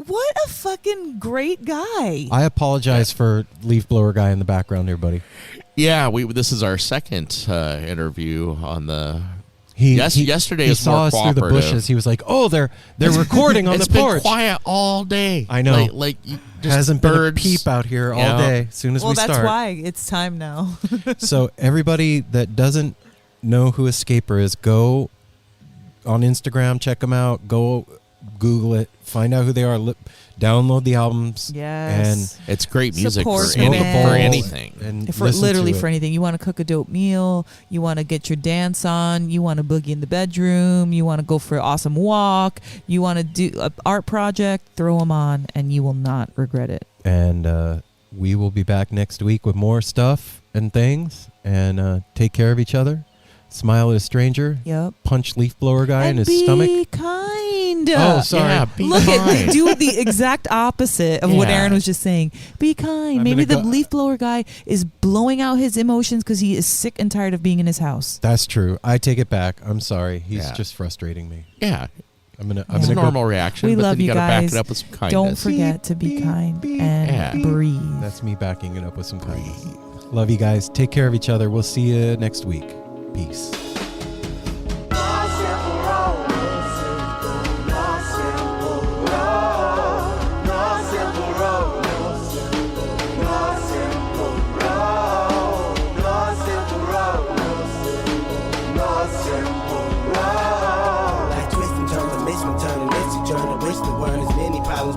What a fucking great guy. I apologize for leaf blower guy in the background here, buddy. Yeah, this is our second interview on the... yesterday he was saw more us through the cooperative. bushes. He was like, "Oh, they're recording on the porch." It's been quiet all day. I know. Like just hasn't birds, been a peep out here all day. As soon as we start. Well, that's why it's time now. So everybody that doesn't know who Escaper is, go on Instagram, check them out. Go Google it, find out who they are. Download the albums. Yes. And it's great music Support for the band. anything. And for literally for anything. You want to cook a dope meal, you want to get your dance on, you want to boogie in the bedroom, you want to go for an awesome walk, you want to do an art project, throw them on and you will not regret it. And we will be back next week with more stuff and things. And take care of each other. Smile at a stranger. Yep. Punch leaf blower guy and in his stomach. Be kind. Oh, sorry. Yeah, Look at do the exact opposite of what Aaron was just saying. Be kind. Maybe the leaf blower guy is blowing out his emotions because he is sick and tired of being in his house. That's true. I take it back. I'm sorry. He's just frustrating me. Yeah. It's a normal reaction. We but love then you you gotta guys. back it up with some kindness. Don't forget to be kind and breathe. That's me backing it up with some kindness. Love you guys. Take care of each other. We'll see you next week. Peace.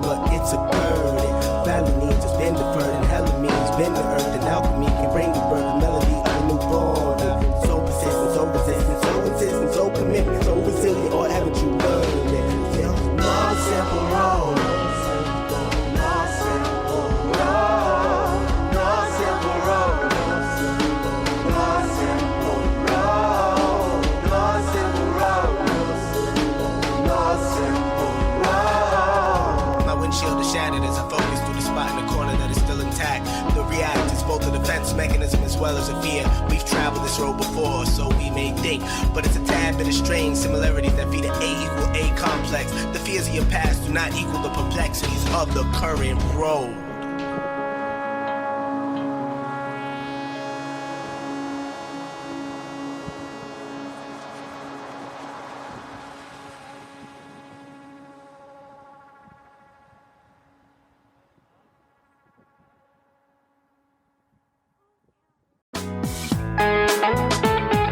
But it's a burden. Family needs has been deferred, and hella means been the earth, and alchemy can bring the birth, the melody of a newborn. So persistent, so resistant, so insistent, so commitment, so resilient, or haven't you learned it? No simple road. No simple road. No simple road. No simple road. No simple road. No simple road. My windshield is shattered as I focus through the spot in the corner that is still intact. The react is both a defense mechanism as well as a fear. We've traveled this road before, so we may think, but it's a tad bit of strange similarities that feed an A equal A complex. The fears of your past do not equal the perplexities of the current road.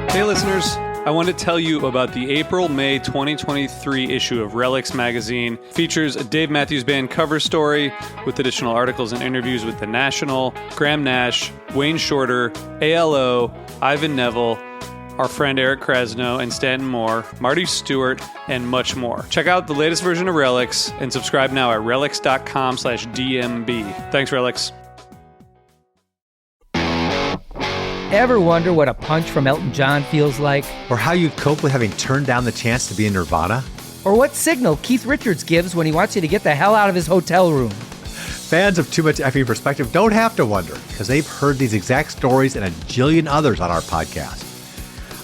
Hey listeners, I want to tell you about the April-May 2023 issue of Relics magazine. Features a Dave Matthews Band cover story with additional articles and interviews with The National, Graham Nash, Wayne Shorter, ALO, Ivan Neville, our friend Eric Krasno and Stanton Moore, Marty Stewart, and much more. Check out the latest version of Relics and subscribe now at relics.com/DMB. Thanks, Relics. Ever wonder what a punch from Elton John feels like? Or how you'd cope with having turned down the chance to be in Nirvana? Or what signal Keith Richards gives when he wants you to get the hell out of his hotel room? Fans of Too Much Effing Perspective don't have to wonder, because they've heard these exact stories and a jillion others on our podcast.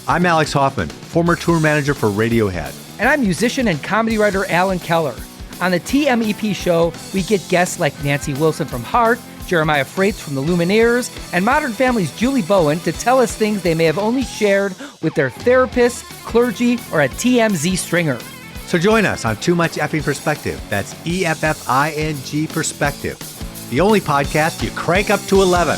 I'm Alex Hoffman, former tour manager for Radiohead. And I'm musician and comedy writer Alan Keller. On the TMEP show, we get guests like Nancy Wilson from Heart, Jeremiah Freites from the Lumineers, and Modern Family's Julie Bowen to tell us things they may have only shared with their therapist, clergy, or a TMZ stringer. So join us on Too Much Effing Perspective. That's EFFING Perspective. The only podcast you crank up to 11.